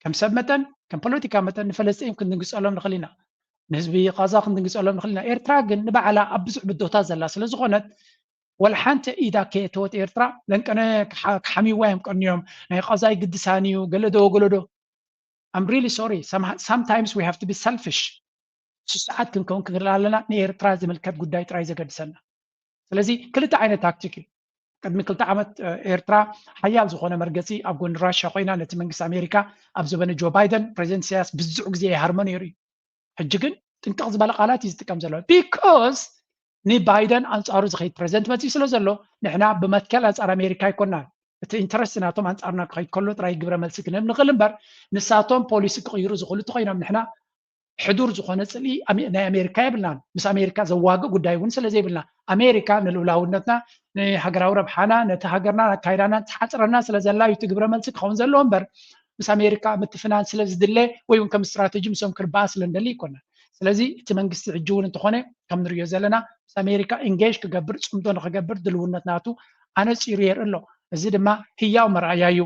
ከም ሰብ መጠን ከም ፖለቲካ መጠን ንፈለስጢም ክንድንግፀሎም ንኽእል ኢና ንህዝቢ ቃዛ ክንድንግፀሎም ንኽእል ኢና ኤርትራ ግን ንባዕላ ኣብ ብዙሕ ብዶታት ዘላ ስለ ዝኾነት ወላ ሓንቲ ኢዳ ከየተወት ኤርትራ ለንቀነ ክሓሚዋ እዮም ቀኒዮም ናይ ቃዛ ይግድሳን እዩ ገለዶ I'm really sorry sometimes we have to be selfish ሰዓት ክንከውን ክንርኢ ኣለና ንኤርትራ ዝምልከት ጉዳይ ጥራይ ዘገድሰና ስለዚ ክልተ ዓይነት ታክቲክ እዩ ቅድሚ 2 ዓመት ኤርትራ ሓያል ዝኾነ መርገፂ ኣብ ጎኒ ራሽያ ኮይና ነቲ መንግስቲ ኣሜሪካ ኣብ ዘበነ ጆ ባይደን ፕሬዚደንት ኢሳያስ ብዙሕ ግዜ ይሃርሞ ነይሩ እዩ ሕጂ ግን ጥንቅቕ ዝበለ ቃላት እዩ ዝጥቀም ዘሎ ቢኮዝ ንባይደን ኣንጻሩ ዝኸይድ ፕሬዚደንት መፅኡ ስለ ዘሎ ንሕና ብመትከል ኣንጻር ኣሜሪካ ኣይኮናን እቲ ኢንተረስት ናቶም ኣንጻርና ክኸይድ ከሎ ጥራይ ግብረ መልሲ ክንህብ ንኽእል እምበር ንሳቶም ፖሊሲ ክቕይሩ ዝኽእሉ እንተኮይኖም ንሕና ሕዱር ዝኾነ ፅልኢ ናይ ኣሜሪካ የብልናን ምስ ኣሜሪካ ዘዋግእ ጉዳይ እውን ስለዘይብልና ኣሜሪካ ንልውላውነትና ንሃገራዊ ረብሓና ነቲ ሃገርና ኣካይዳና ትሓፅረና ስለ ዘላ እዩ እቲ ግብረ መልሲ ክኸውን ዘለዎ እምበር ምስ ኣሜሪካ ምትፍናን ስለ ዝድለ ወይ እውን ከም ስትራቴጂ ምሶም ክርባእ ስለ እንደሊ ይኮነን ስለዚ እቲ መንግስቲ ሕጂ እውን እንተኾነ ከም ንሪኦ ዘለና ምስ ኣሜሪካ ኢንጌጅ ክገብር ፅምዶ ንክገብር ድልውነት ናቱ ኣነፂሩ የርኢ ኣሎ እዚ ድማ ህያው መርኣያ እዩ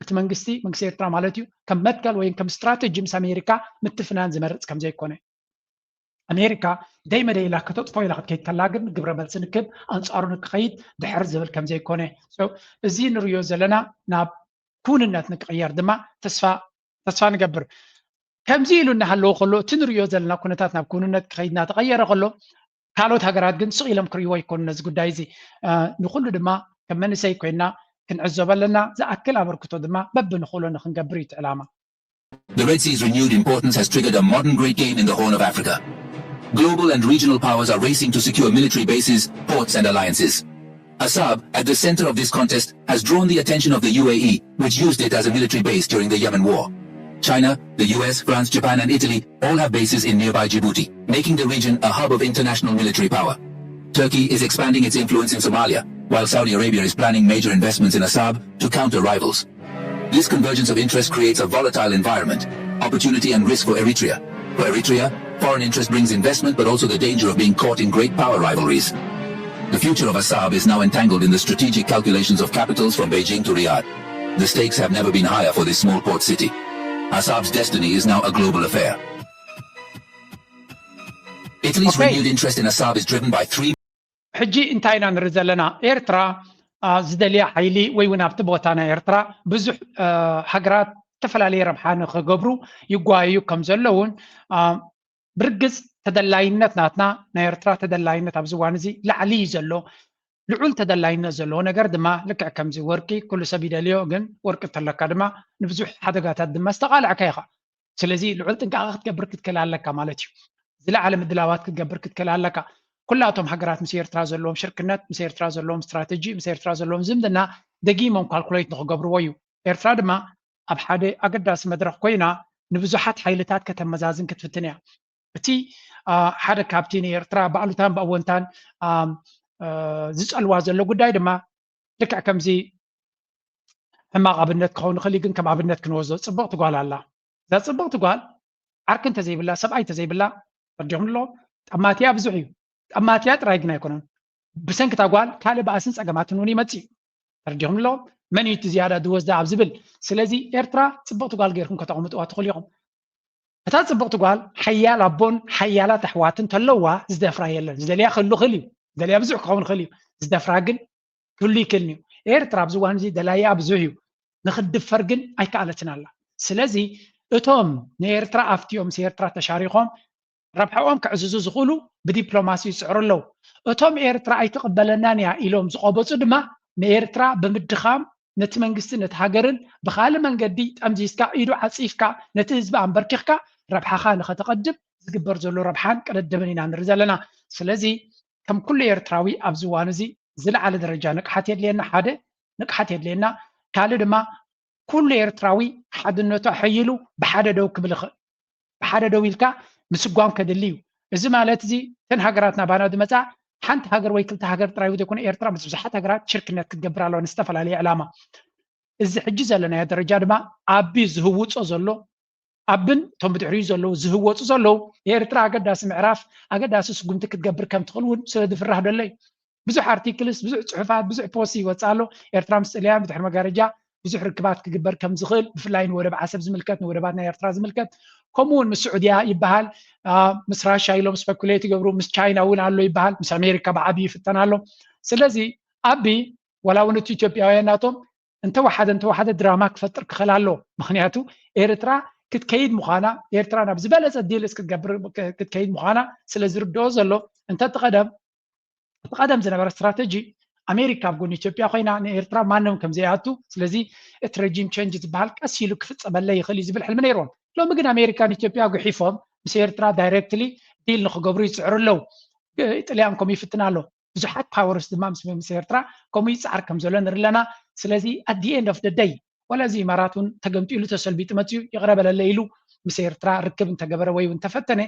እቲ መንግስቲ ኤርትራ ማለት እዩ ከም መትከል ወይ ከም ስትራቴጂ ምስ ኣሜሪካ ምትፍናን ዝመርፅ ከም ዘይኮነ ኣሜሪካ ደይ መደይ ኢላ ከተጥፎ ኢላ ክትከይድ ከላ ግን ግብረ መልሲ ንክብ ኣንጻሩ ንክኸይድ ድሕር ዝብል ከም ዘይኮነ እዚ ንሪኦ ዘለና ናብ ኩንነት ንክቕየር ድማ ተስፋ ንገብር ከምዚ ኢሉ እናሃለዎ ከሎ እቲ ንሪኦ ዘለና ኩነታት ናብ ኩንነት ክኸይድ እናተቐየረ ከሎ ካልኦት ሃገራት ግን ስቕ ኢሎም ክርእይዎ ይኮኑ ነዚ ጉዳይ እዚ ንኩሉ ድማ ከም መንእሰይ ኮይና ክንዕዘበ ኣለና ዝኣክል ኣበርክቶ ድማ በብንኽእሎ ንክንገብር እዩ እቲ ዕላማ The Red Sea's renewed importance has triggered a modern great game in the Horn of Africa. Global and regional powers are racing to secure military bases, ports and alliances. Assab, at the center of this contest, has drawn the attention of the UAE, which used it as a military base during the Yemen war. China, the US, France, Japan and Italy all have bases in nearby Djibouti, making the region a hub of international military power. Turkey is expanding its influence in Somalia, while Saudi Arabia is planning major investments in Assab to counter rivals. This convergence of interest creates a volatile environment, opportunity and risk for Eritrea. For Eritrea, foreign interest brings investment but also the danger of being caught in great power rivalries. The future of Assab is now entangled in the strategic calculations of capitals from Beijing to Riyadh. The stakes have never been higher for this small port city. Assab's destiny is now a global affair. Italy's renewed interest in Assab is driven by three ሕጂ እንታይ ኢና ንርኢ ዘለና ኤርትራ ዝደልያ ሓይሊ ወይ እውን ኣብቲ ቦታ ናይ ኤርትራ ብዙሕ ሃገራት ዝተፈላለየ ረብሓ ንክገብሩ ይጓየዩ ከም ዘለውን ብርግፅ ተደላይነት ናትና ናይ ኤርትራ ተደላይነት ኣብዚ እዋን እዚ ላዕሊ እዩ ዘሎ ልዑል ተደላይነት ዘለዎ ነገር ድማ ልክዕ ከምዚ ወርቂ ኩሉ ሰብ ይደልዮ ግን ወርቂ እንተለካ ድማ ንብዙሕ ሓደጋታት ድማ ዝተቃልዐካ ኢኻ ስለዚ ልዑል ጥንቃቐ ክትገብር ክትክእል ኣለካ ማለት እዩ ዝለዓለ ምድላዋት ክትገብር ክትክእል ኣለካ ኩላቶም ሃገራት ምስ ኤርትራ ዘለዎም ሽርክነት ምስ ኤርትራ ዘለዎም ስትራቴጂ ምስ ኤርትራ ዘለዎም ዝምድና ደጊሞም ካልኩሌት ንክገብርዎ እዩ ኤርትራ ድማ ኣብ ሓደ ኣገዳሲ መድረክ ኮይና ንብዙሓት ሓይልታት ከተመዛዝን ክትፍትን እያ እቲ ሓደ ካብቲ ንኤርትራ ባዕሉታን ብኣወንታን ዝፀልዋ ዘሎ ጉዳይ ድማ ልክዕ ከምዚ ሕማቕ ኣብነት ክኸውን ይኽእል ግን ከም ኣብነት ክንወስዶ ፅብቕቲ ጓል ኣላ እዛ ፅብቕቲ ጓል ዓርኪ እንተዘይብላ ሰብኣይ እንተዘይብላ ረዲኹም ኣሎ ጠማትያ ብዙሕ እዩ ጠማትያ ጥራይ ግን ኣይኮነን ብሰንኪታ ጓል ካልእ በኣስን ፀገማትን እውን ይመፅእ እዩ ረዲኹም ኣሎ መን እዩ እቲ ዝያዳ ዝወስዳ ኣብ ዝብል ስለዚ ኤርትራ ፅብቕቲ ጓል ጌርኩም ከተቐምጥዋ ትኽእሉ ኢኹም እታ ፅብቕቲ ጓል ሓያል ኣቦን ሓያላት ኣሕዋትን ተለዋ ዝደፍራ የለን ዝደልያ ክህሉ ክእል እዩ ዝደልያ ብዙሕ ክኸውን ክእል እዩ ዝደፍራ ግን ክህሉ ይክእልን እዩ ኤርትራ ኣብዚ እዋን እዚ ደላያ ብዙሕ እዩ ንክድፈር ግን ኣይከኣለትን ኣላ ስለዚ እቶም ንኤርትራ ኣፍትዮም ምስ ኤርትራ ተሻሪኾም ረብሐኦም ክዕዝዙ ዝኽእሉ ብዲፕሎማሲ ይፅዕሩ ኣለዉ እቶም ኤርትራ ኣይትቕበለናን እያ ኢሎም ዝቐበፁ ድማ ንኤርትራ ብምድኻም ነቲ መንግስቲ ነቲ ሃገርን ብካልእ መንገዲ ጠምዚዝካ ኢዱ ዓፂፍካ ነቲ ህዝቢ ኣንበርኪኽካ ረብሓኻ ንኸተቐድም ዝግበር ዘሎ ረብሓን ቀደደምን ኢና ንርኢ ዘለና ስለዚ ከም ኩሉ ኤርትራዊ ኣብዚ እዋን እዚ ዝለዓለ ደረጃ ንቕሓት የድልየና ሓደ ንቕሓት የድልየና ካልእ ድማ ኩሉ ኤርትራዊ ሓድነቱ ኣሕይሉ ብሓደ ደው ክብል ይኽእል ብሓደ ደው ኢልካ ምስጓም ከድሊ እዩ እዚ ማለት እዚ ተን ሃገራት ናባና ዝመፃ ሓንቲ ሃገር ወይ ክልተ ሃገር ጥራይ ዘይኮነ ኤርትራ ምስ ብዙሓት ሃገራት ሽርክነት ክትገብር ኣለዋ ንዝተፈላለየ ዕላማ እዚ ሕጂ ዘለናዮ ደረጃ ድማ ኣቢ ዝህውፆ ዘሎ ኣብን እቶም ብድሕሪኡ ዘለዉ ዝህወፁ ዘለዉ ኤርትራ ኣገዳሲ ምዕራፍ ኣገዳሲ ስጉምቲ ክትገብር ከም ትኽእል እውን ስለ ዝፍራሕ ደሎ እዩ ብዙሕ ኣርቲክልስ ብዙሕ ፅሑፋት ብዙሕ ፖስት ይወፅእ ኣሎ ኤርትራ ምስ ጣልያን ብድሕሪ መጋረጃ ብዙሕ ርክባት ክግበር ከም ዝኽእል ብፍላይ ንወደብ ዓሰብ ዝምልከት ንወደባት ናይ ኤርትራ ዝምልከት ከምኡውን ምስ ስዑድያ ይበሃል ምስ ራሻ ኢሎም ስፔኩሌት ይገብሩ ምስ ቻይና እውን ኣሎ ይበሃል ምስ ኣሜሪካ ብዓብዪ ይፍተን ኣሎ ስለዚ ኣቢ ወላ እውን እቲ ኢትዮጵያውያን ናቶም እንተወሓደ ድራማ ክፈጥር ክኽእል ኣሎ ምክንያቱ ኤርትራ ክትከይድ ምዃና ኤርትራ ናብ ዝበለፀ ዲልስ ክትከይድ ምዃና ስለ ዝርድኦ ዘሎ እንተትቐደም ዝነበረ ስትራቴጂ ኣሜሪካ ኣብ ጎኒ ኢትዮጵያ ኮይና ንኤርትራ ማንም ከም ዘይኣቱ ስለዚ እቲ ረጂም ቼንጅ ዝበሃል ቀስ ኢሉ ክፍፀመለ ይኽእል እዩ ዝብል ሕልሚ ነይሮም ሎሚ ግን ኣሜሪካን ኢትዮጵያ ጉሒፎም ምስ ኤርትራ ዳይሬክትሊ ዲል ንክገብሩ ይፅዕሩ ኣለው ጣልያን ከምኡ ይፍትና ኣሎ ብዙሓት ፓወርስ ድማ ምስ ኤርትራ ከምኡ ይፅዓር ከም ዘሎ ንርኢ ኣለና ስለዚ at the end of the day ወላዚ ኢማራት እውን ተገምጢሉ ተሰልቢጡ መፅኡ ይቕረበለለ ኢሉ ምስ ኤርትራ ርክብ እንተገበረ ወይ እውን ተፈተነ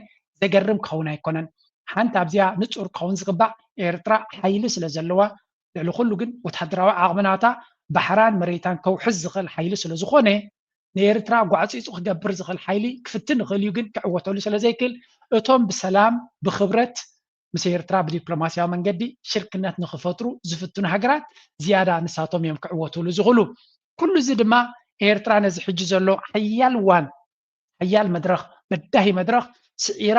ዘገርም ክኸውን ኣይኮነን ሓንቲ ኣብዚኣ ንፁር ክኸውን ዝግባእ ኤርትራ ሓይሊ ስለ ዘለዋ ልዕሊ ኩሉ ግን ወታደራዊ ዓቕምናታ ባሕራን መሬታን ከውሕዝ ዝኽእል ሓይሊ ስለ ዝኾነ ንኤርትራ ጓዕፂፁ ክገብር ዝኽእል ሓይሊ ክፍትን ይኽእል እዩ ግን ክዕወተሉ ስለ ዘይክእል እቶም ብሰላም ብክብረት ምስ ኤርትራ ብዲፕሎማስያዊ መንገዲ ሽርክነት ንክፈጥሩ ዝፍትኑ ሃገራት ዝያዳ ንሳቶም እዮም ክዕወትሉ ዝኽእሉ ኩሉ እዚ ድማ ኤርትራ ነዚ ሕጂ ዘሎ ሓያል ዋን ሓያል መድረኽ መዳሂ መድረኽ ስዒራ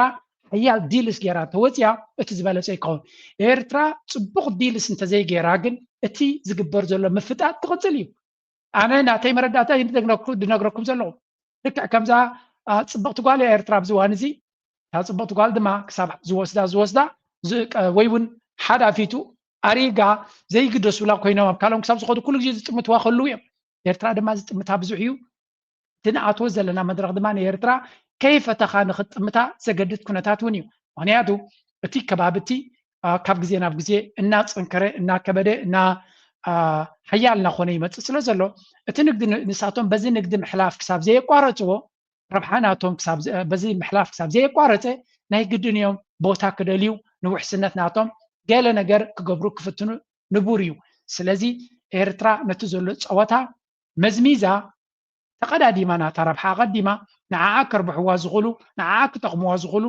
ሓያል ዲልስ ጌራ ተወፅያ እቲ ዝበለፀ ይከውን ኤርትራ ፅቡቕ ዲልስ እንተዘይጌራ ግን እቲ ዝግበር ዘሎ ምፍጣት ትቕፅል እዩ ኣነ ናተይ መረዳእታ ድነግረኩም ዘለኹ ልክዕ ከምዛ ፅብቕቲ ጓል እያ ኤርትራ ኣብዚ እዋን እዚ እታ ፅብቕቲ ጓል ድማ ክሳብ ዝወስዳ ወይ እውን ሓዳፊቱ ኣሪጋ ዘይግደሱላ ኮይኖም ኣብ ካልኦም ክሳብ ዝኸዱ ኩሉ ግዜ ዝጥምትዋ ከሉ እዮም ኤርትራ ድማ ዝጥምታ ብዙሕ እዩ እቲ ንኣትዎ ዘለና መድረኽ ድማ ንኤርትራ ከይፈተኻ ንክጥምታ ዘገድድ ኩነታት እውን እዩ ምክንያቱ እቲ ከባቢ እቲ ካብ ግዜ ናብ ግዜ እናፀንከረ እናከበደ እና ሓያል እናኾነ ይመፅእ ስለ ዘሎ እቲ ንግዲ ንሳቶም በዚ ንግዲ ምሕላፍ ክሳብ ዘየቋረፅዎ ረብሓ ናቶም በዚ ምሕላፍ ክሳብ ዘየቋረፀ ናይ ግድን እዮም ቦታ ክደልዩ ንውሕስነት ናቶም ገለ ነገር ክገብሩ ክፍትኑ ንቡር እዩ ስለዚ ኤርትራ ነቲ ዘሎ ፀወታ መዝሚዛ ተቀዳዲማ ናታ ረብሓ ቀዲማ ንዓዓ ከርብሕዋ ዝኽእሉ ንዓዓ ክጠቕምዋ ዝኽእሉ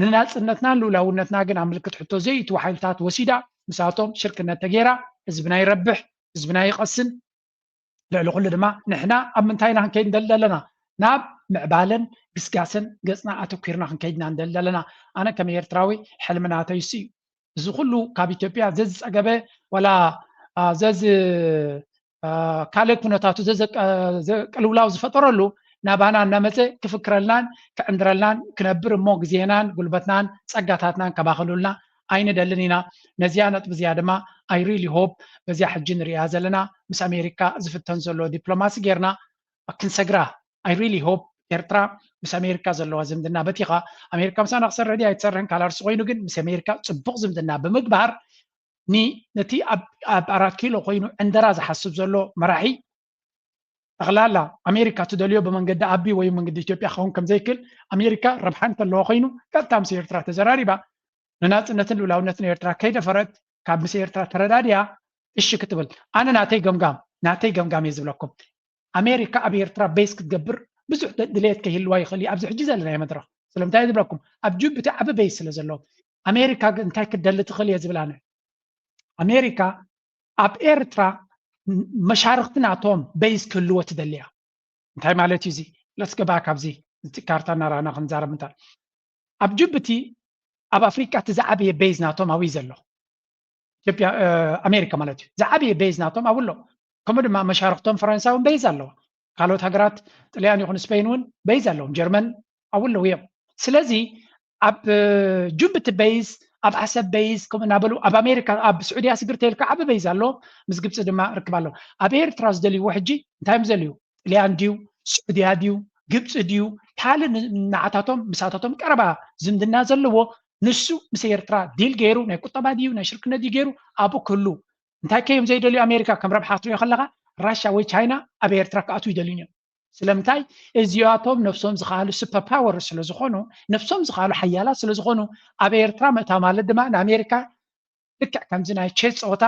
ንናፅነትና ልኡላውነትና ግን ኣብ ምልክት ሕቶ ዘይእትዉ ሓይልታት ወሲዳ ንሳቶም ሽርክነት ተገይራ ህዝብና ይረብሕ ህዝብና ይቐስን ልዕሊ ኩሉ ድማ ንሕና ኣብ ምንታይና ክንከይድ ንደሊ ዘለና ናብ ምዕባለን ግስጋስን ገፅና ኣተኲርና ክንከይድና ንደሊ ዘለና ኣነ ከም ኤርትራዊ ሕልምና ተይሱ እዩ እዚ ኩሉ ካብ ኢትዮጵያ ዘዝፀገበ ወላ ዘዝ ካልእ ኩነታቱ ዘቅልውላው ዝፈጠረሉ ናባና እናመፀ ክፍክረልናን ክዕንድረልናን ክነብር እሞ ግዜናን ጉልበትናን ፀጋታትናን ከባኽሉልና ኣይንደልን ኢና ነዚያ ነጥቢ እዚኣ ድማ ኣይ ሪሊ ሆፕ በዚያ ሕጂ ንሪኣ ዘለና ምስ ኣሜሪካ ዝፍተን ዘሎ ዲፕሎማሲ ጌርና ክንሰግራ ኣይ ሪሊ ሆፕ ኤርትራ ምስ ኣሜሪካ ዘለዋ ዝምድና በቲኻ ኣሜሪካ ምሳና ክሰርሕ ድያ ኣይትሰርሕን ካልኣርሲ ኮይኑ ግን ምስ ኣሜሪካ ፅቡቕ ዝምድና ብምግባር ነቲ ኣብ 4 ኪሎ ኮይኑ ዕንደራ ዝሓስብ ዘሎ መራሒ ጠቕላላ ኣሜሪካ ትደልዮ ብመንገዲ ኣቢ ወይ መንገዲ ኢትዮጵያ ክኸውን ከም ዘይክእል ኣሜሪካ ረብሓ እንተለዎ ኮይኑ ቀጥታ ምስ ኤርትራ ተዘራሪባ ንናፅነትን ልኡላውነትን ኤርትራ ከይደፈረት ካብ ምስ ኤርትራ ተረዳድያ እሺ ክትብል ኣነ ናተይ ገምጋም እየ ዝብለኩም ኣሜሪካ ኣብ ኤርትራ ቤስ ክትገብር ብዙሕ ድሌት ከይህልዋ ይኽእል እዩ ኣብዚ ሕጂ ዘለናዮ መድረኽ ስለምንታይ ዝብለኩም ኣብ ጅቡቲ ዓብ ቤስ ስለ ዘለዎ ኣሜሪካ እንታይ ክደሊ ትኽእል እየ ዝብል ኣነ ኣሜሪካ ኣብ ኤርትራ መሻርክቲ ናቶም ቤዝ ክህልዎ ትደልያ እንታይ ማለት እዩ እዚ ለስገባ ካብዚ ካርታ እናረኣና ክንዛረብ እንታይ ኣብ ጅቡቲ ኣብ ኣፍሪቃ እቲ ዝዓበየ ቤዝ ናቶም ኣብዩ ዘሎ ኢትዮጵያ ኣሜሪካ ማለት እዩ ዝዓበየ ቤዝ ናቶም ኣብሎ ከምኡ ድማ መሻርክቶም ፈረንሳይ እውን ቤዝ ኣለዎ ካልኦት ሃገራት ጣልያን ይኹን ስፔን እውን ቤዝ ኣለዎም ጀርመን ኣብለው እዮም ስለዚ ኣብ ጅቡቲ ቤዝ ኣብ ዓሰብ ቤዝ ከምኡ እናበሉ ኣብ ኣሜሪካ ኣብ ስዑድያ ስግርተልካ ዓብ ቤዝ ኣሎ ምስ ግብፂ ድማ ርክብ ኣሎ ኣብ ኤርትራ ዝደልይዎ ሕጂ እንታይ እዮም ዘልዩ ጣልያን ድዩ ስዑድያ ድዩ ግብፂ ድዩ ካልእ ንዓታቶም ምሳታቶም ቀረባ ዝምድና ዘለዎ ንሱ ምስ ኤርትራ ዲል ገይሩ ናይ ቁጠባ ድዩ ናይ ሽርክነት ድዩ ገይሩ ኣብኡ ክህሉ እንታይ ከዮም ዘይደልዩ ኣሜሪካ ከም ረብሓ ክትሪኦ ከለካ ራሽያ ወይ ቻይና ኣብ ኤርትራ ክኣትዉ ይደልዩን እዮም ስለምንታይ እዚኣቶም ነፍሶም ዝኽኣሉ ሱፐር ፓወር ስለ ዝኾኑ ነፍሶም ዝኽኣሉ ሓያላት ስለ ዝኾኑ ኣብ ኤርትራ ምእታው ማለት ድማ ንኣሜሪካ ልክዕ ከምዚ ናይ ቼዝ ፀወታ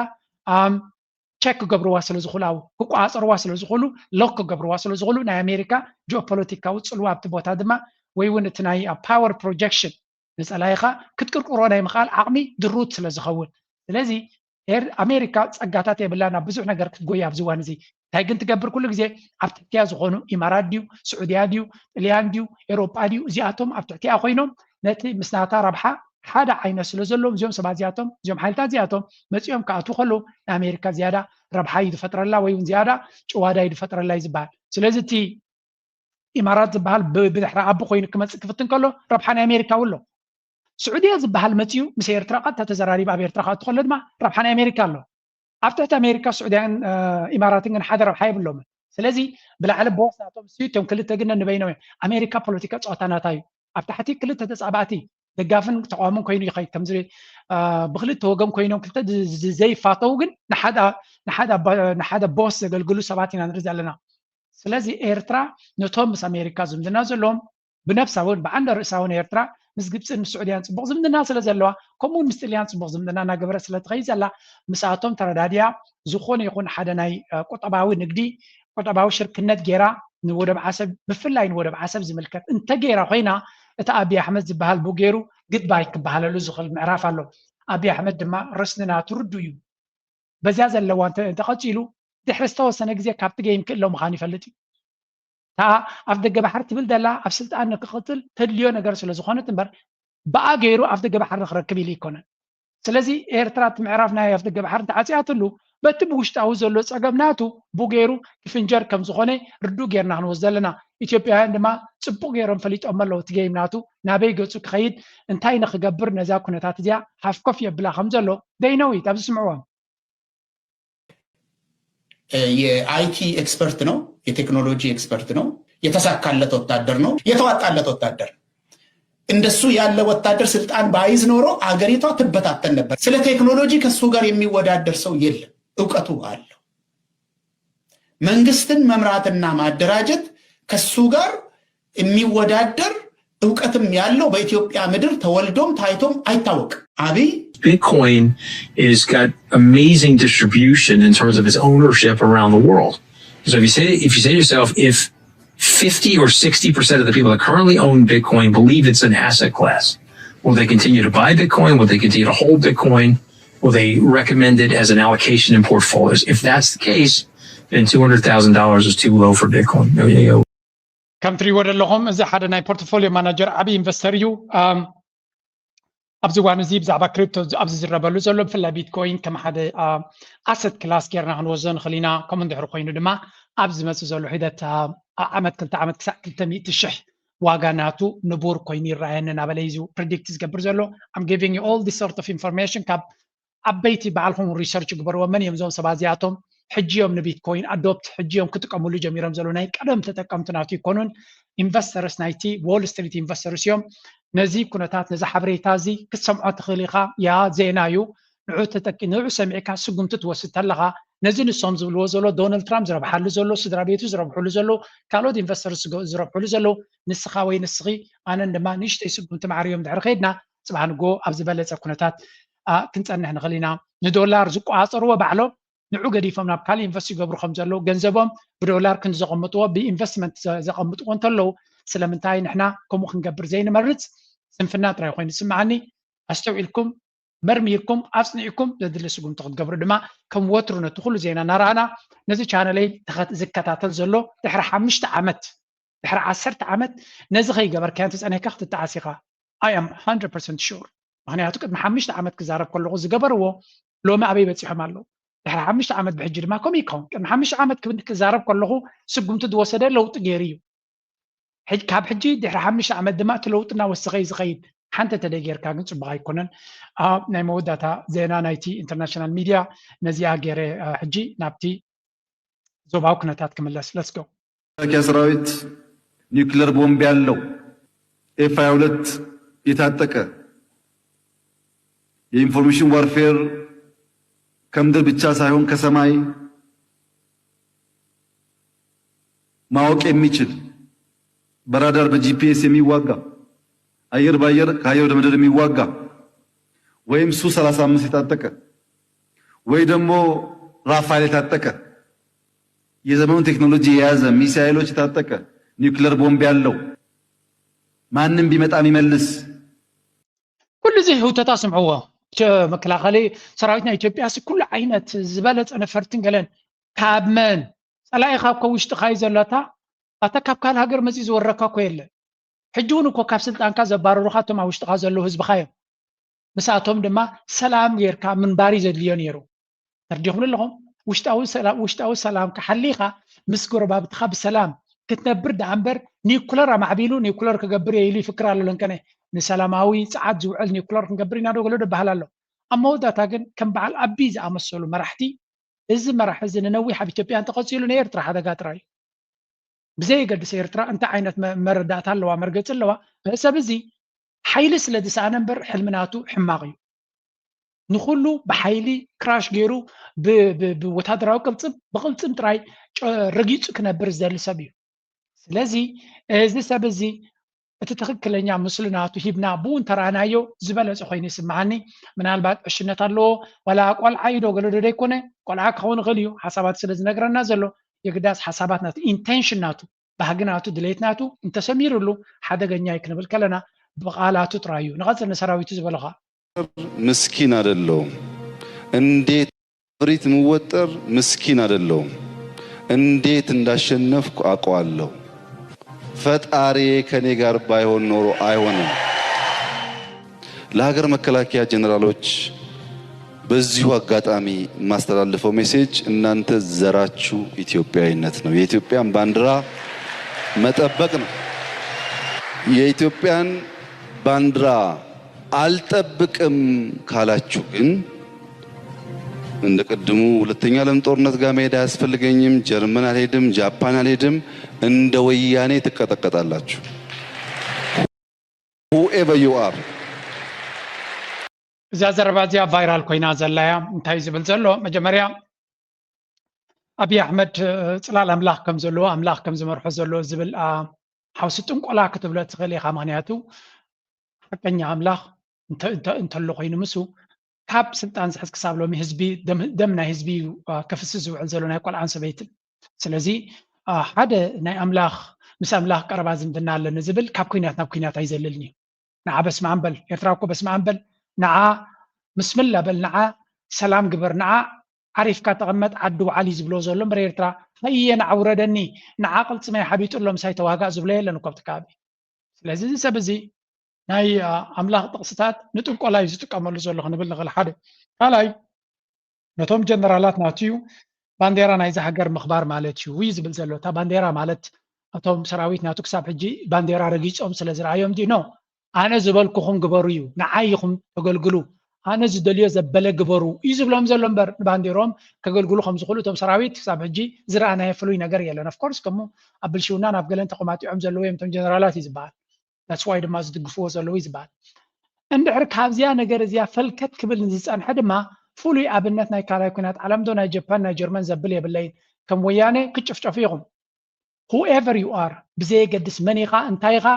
ቼክ ክገብርዋ ስለ ዝኽእሉ ኣብኡ ክቋፀርዋ ስለ ዝኽእሉ ሎክ ክገብርዋ ስለ ዝኽእሉ ናይ ኣሜሪካ ጂኦፖለቲካዊ ፅልዋ ኣብቲ ቦታ ድማ ወይ እውን እቲ ናይ ፓወር ፕሮጀክሽን ንፀላይኻ ክትቅርቅሮ ናይ ምኽኣል ዓቕሚ ድሩት ስለ ዝኸውን ስለዚ ኣሜሪካ ፀጋታት የብላ ናብ ብዙሕ ነገር ክትጎያ ኣብዚ እዋን እዚ እንታይ ግን ትገብር ኩሉ ግዜ ኣብ ትሕቲያ ዝኾኑ ኢማራት ድዩ ስዑድያ ድዩ ጣልያን ድዩ ኤሮጳ ድዩ እዚኣቶም ኣብ ትሕቲያ ኮይኖም ነቲ ምስናታ ረብሓ ሓደ ዓይነት ስለ ዘለዎም እዚኦም ሰባት እዚኣቶም እዚኦም ሓይልታት እዚኣቶም መፂኦም ክኣትዉ ከለዉ ንኣሜሪካ ዝያዳ ረብሓ እዩ ዝፈጥረላ ወይ እውን ዝያዳ ጭዋዳ እዩ ዝፈጥረላ እዩ ዝበሃል ስለዚ እቲ ኢማራት ዝበሃል ብድሕሪ ኣቢ ኮይኑ ክመፅእ ክፍትን ከሎ ረብሓ ናይ ኣሜሪካ ውሎ سعودية زبها المتيو مس إيرترا قد تتزراري باب إيرترا قد تخلد ما ربحنا أمريكا له أفتحت أمريكا السعودية إماراتين حدا ربح يبلهم سلازي بالعلى بوساتهم سيتهم كل تجنا نبينهم أمريكا بوليتيكا صوتنا تاي أفتحتي كل تتصعباتي دقافن تعامل كوينو يخي كمزري بخلت توقم كوينو كل زي فاتوجن نحدا بوس قالوا سبعتين نرجع لنا سلازي إيرترا نتهم بس أمريكا زمدنا زلهم بنفسها ون بعند رئيسون إيرترا مس جبس السعوديين صبغ زمدنا سلازلوا كمون مستليان صبغ زمدنا نجبر سلت غيزلا مساتهم ترداديا زخون يكون حدا ناي قطباوي نقدي قطباوي شركة جيرا نورب حسب بفلاي نورب حسب زملكت انت جيرا هنا اتا أبي أحمد زبهال بوجيرو قد بايك بهال لزخل معرف له أبي أحمد ما رسلنا ترديو بزاز لو أنت قتيلو تحرستو سنة جزية كابت جيم كله مخاني فلتي تا أفدق بحر تبل دلا أفسلت أنا كقتل تدليون أجر سلا زخانة تنبر بقى جيرو أفدق بحر ركبي لي كنا سلازي إيرترات معرفنا يفدق بحر تعاتيات له بتبوش تعوزلو صقبناتو بوغيرو كفنجر كم زخونه ردو غيرنا نوزلنا ኢትዮጵያ عندما ጽቡቅ ገይሮም ፈሊጥ አመለው ትገይምናቱ ናበይ ገጹ ክኸይድ እንታይ ንኽገብር ነዛ ኩነታት እዚያ ሃፍኮፍ የብላ ከምዘሎ ደይነው ይታብ ዝስምዕዎም የአይቲ ኤክስፐርት ነው የቴክኖሎጂ ኤክስፐርት ነው የተሳካለት ወታደር ነው የተዋጣለት ወታደር እንደሱ ያለ ወታደር ስልጣን ባይዝ ኖሮ አገሪቷ ትበታተን ነበር ስለ ቴክኖሎጂ ከሱ ጋር የሚወዳደር ሰው የለም ዕውቀቱ አለው መንግስትን መምራትና ማደራጀት ከሱ ጋር የሚወዳደር ዕውቀትም ያለው በኢትዮጵያ ምድር ተወልዶም ታይቶም አይታወቅ አብይ Bitcoin is got amazing distribution in terms of its ownership around the world. So if you say to yourself, if 50 or 60% of the people that currently own Bitcoin believe it's an asset class, will they continue to buy Bitcoin? Will they continue to hold Bitcoin? Will they recommend it as an allocation in portfolios? If that's the case, then $200,000 is too low for Bitcoin. كم تري ورا لهم إذا حدا ناي بورتفوليو مانجر أبي إنفستريو أبزو وان زيب زعبا كريبتو أبزو زربالو زلوا في البيتكوين كم حدا أسد كلاس كيرنا هنوزن خلينا كمان دحرو خوينو دما أبزو مسو زلوا حدة عمد كلتا عمد كسا كلتا ميت الشح واغاناتو نبور كويني راينا نابليزو predicts قبر زلوا I'm giving you all this sort of information كاب أبيتي بعلهم ريسيرش قبر ومن يمزون سبازياتهم حجيهم نبيتكوين أدوبت حجيهم كتقاموا لي جميرهم زلوناي قدم تتقامت ناتي يكونون إنفسترس نايتي وول ستريت إنفسترس يوم نزي كنتات نزا حبريتازي كسمعوا تخليقا يا زينايو نعو تتكي نعو سمعيكا سقم تتوسط لغا نزي نصوم زبلو زلو دونالد ترامب زرب حلو زلو سدرابيتو زرب حلو زلو كالود إنفسترس زرب حلو زلو نسخاوي نسخي أنا عندما نشتي سقم تمعريهم دعر خيدنا سبحان نقو أبزبالة كنتات كنت أن نحن غلينا ندولار زقو عصر وبعلو نعو قديفهم نابكالي إنفستي قبرو خمزلو جنزبهم بدولار كنت زقمتوا بإنفستمنت زقمتوا انتلو سلامنتاي نحنا كمو خنقبر زين مرت سنفنات راي خوين سمعني استوعي لكم مرميكم اصنعكم لدلسكم تاخذ قبر دما كم وترنا تدخلوا زينا نرانا نزي شانلي تاخذ زكاتاتل زلو دحر 5 عامت دحر 10 عامت نزي خي قبر كانت انا كخت التعاسيقه I am 100% sure معناها تقد 5 عامت كزارب كل غز قبرو لو ما ابي بتصيح مالو دحر 5 عامت بحجر ما كم يكون 5 عامت كزارب كله سقمت دوسده لو تغيريو حج كاب حجي دحر 5 عامت دما تلوطنا وسغي زغيد حنت تدغير كان صبغا يكونن ناي موداتا زينا نايتي انترناشونال ميديا نزيا غير حجي نابتي زوباو كنتات كملس ليتس جو ከሰራዊት ኒውክሌር ቦምብ ያለው ኤፍ22 የታጠቀ የኢንፎርሜሽን ዋርፌር ከምድር ብቻ ሳይሆን ከሰማይ ማወቅ የሚችል በራዳር በጂፒኤስ የሚዋጋ አየር ባየር ከአየር ወደ ምድር የሚዋጋ ወይም ሱ35 የታጠቀ ወይ ደግሞ ራፋኤል የታጠቀ የዘመኑን ቴክኖሎጂ የያዘ ሚሳኤሎች የታጠቀ ኒውክሌር ቦምብ ያለው ማንንም ቢመጣ የሚመልስ كل زي هو تتسمعوه مكلاخلي سراويتنا ኢትዮጵያ كل عينت زبالت انا فرتن قالن كابمن صلاي خاب كوشت خاي زلتا اتكاب كان هاجر مزي زوركا كويل حجون كو كاب سلطان كا زبارو خاتم اوشت خازلو حزب خايم مساتهم دما سلام يركا من باري زدليون يرو ترجعون لهم وشتاو سلام كحليقه مسكور باب تخاب سلام كتنبر دعنبر نيكولر معبيلو نيكولر كجبر يلي فكره له لنكنه نسلاماوي ساعات زوعل نيكولر كجبرينا دو غلو دبهلالو اما وداتا كن كم بعل ابي زامسلو مرحتي እዚ መራሒ እዚ ንነዊሕ ኣብ ኢትዮጵያ እንተቐፂሉ ንኤርትራ ሓደጋ ጥራይ ብዘይ ገድስ ኤርትራ እንታይ ዓይነት መረዳእታ ኣለዋ መርገፂ ኣለዋ ሰብ እዚ ሓይሊ ስለ ዝሰኣነ እምበር ሕልምናቱ ሕማቕ እዩ ንኩሉ ብሓይሊ ክራሽ ገይሩ ብወታደራዊ ቅልፅም ብቅልፅም ጥራይ ረጊፁ ክነብር ዝደሊ ሰብ እዩ ስለዚ እዚ ሰብ እዚ እቲ ትክክለኛ ምስልናቱ ሂብና ብኡ እንተረኣናዮ ዝበለፀ ኮይኑ ይስምዓኒ ምናልባት ዕሽነት ኣለዎ ወላ ቆልዓ ኢዶ ገለዶ ደይኮነ ቆልዓ ክኸውን ይኽእል እዩ ሓሳባት ስለ ዝነግረና ዘሎ የግዳስ ሓሳባት ናቱ ኢንቴንሽን ናቱ ባህግናቱ ድሌትናቱ እንተሰሚሩሉ ሓደገኛ ይክንብል ከለና ብቃላቱ ጥራይ እዩ ንቐፅል ንሰራዊቱ ዝበለኻ ምስኪን አይደለሁም እንዴት ፍሪት ምወጠር ምስኪን አይደለሁም እንዴት እንዳሸነፍኩ አውቀዋለሁ ፈጣሪ ከኔ ጋር ባይሆን ኖሮ አይሆንም ለሀገር መከላከያ ጀነራሎች በዚሁ አጋጣሚ ማስተላልፈው ሜሴጅ እናንተ ዘራችሁ ኢትዮጵያዊነት ነው የኢትዮጵያን ባንዲራ መጠበቅ ነው የኢትዮጵያን ባንዲራ አልጠብቅም ካላችሁ ግን እንደ ቀድሙ ሁለተኛ ዓለም ጦርነት ጋር መሄድ አያስፈልገኝም ጀርመን አልሄድም ጃፓን አልሄድም እንደ ወያኔ ትቀጠቀጣላችሁ whoever you are እዛ ዘረባ እዚኣ ቫይራል ኮይና ዘላያ እንታይ ዝብል ዘሎ መጀመርያ አብይ አሕመድ ጽላል አምላኽ ከም ዘለዎ አምላኽ ከም ዝመርሖ ዘሎ ዝብል ሓውሲ ጥንቆላ ክትብለ ትኽእል ኢኻ ምክንያቱ ሓቀኛ አምላኽ እንተሎ ኮይኑ ምሱ ካብ ስልጣን ዝሕዝ ክሳብ ሎሚ ህዝቢ ደም ናይ ህዝቢ ከፍስስ ዝውዕል ዘሎ ናይ ቆልዓን ሰበይትን ስለዚ ሓደ ናይ አምላኽ ምስ አምላኽ ቀረባ ዝምድና ኣለኒ ዝብል ካብ ኩናት ናብ ኩናት ኣይዘልልን እዩ ንዓ በስመ አብ በል ኤርትራ እኮ በስመ አብ በል ንዓ ምስምላ በል ንዓ ሰላም ግበር ንዓ ዓሪፍካ ተቐመጥ ዓዲ ውዓሊ ዝብሎ ዘሎ እምበር ኤርትራ ከየን ዓውረደኒ ንዓ ቅልፅመይ ሓቢጡሎም ሳይ ተዋጋእ ዝብሎ የለን እኮ ኣብቲ ከባቢ ስለዚ እዚ ሰብ እዚ ናይ አምላኽ ጥቕስታት ንጥንቆላ እዩ ዝጥቀመሉ ዘሎ ክንብል ንኽእል ሓደ ካልኣይ ነቶም ጀነራላት ናትዩ ባንዴራ ናይዚ ሃገር ምኽባር ማለት እዩ እዩ ዝብል ዘሎ እታ ባንዴራ ማለት እቶም ሰራዊት ናቱ ክሳብ ሕጂ ባንዴራ ረጊፆም ስለ ዝረኣዮም ዲ ኖ ኣነ ዝበልኩኹም ግበሩ እዩ ንዓይ ኢኹም ተገልግሉ ኣነ ዝደልዮ ዘበለ ግበሩ እዩ ዝብሎም ዘሎ እምበር ንባንዴሮም ከገልግሉ ከም ዝኽእሉ እቶም ሰራዊት ክሳብ ሕጂ ዝረኣናየ ፍሉይ ነገር የለን ኣፍኮርስ ከምኡ ኣብ ብልሽውና ናብ ገለን ተቆማጢዖም ዘለዎ እዮም እቶም ጀነራላት እዩ ዝበሃል that's why ድማ ዝድግፍዎ ዘለዎ ይዝበሃል እንድሕር ካብዚያ ነገር እዚያ ፈልከት ክብል ንዝፀንሐ ድማ ፍሉይ ኣብነት ናይ ካልኣይ ኩናት ዓለም ዶ ናይ ጃፓን ናይ ጀርመን ዘብል የብለይን ከም ወያኔ ክጭፍጨፉ ኢኹም whoever you are ብዘየገድስ መን ኢኻ እንታይ ኢኻ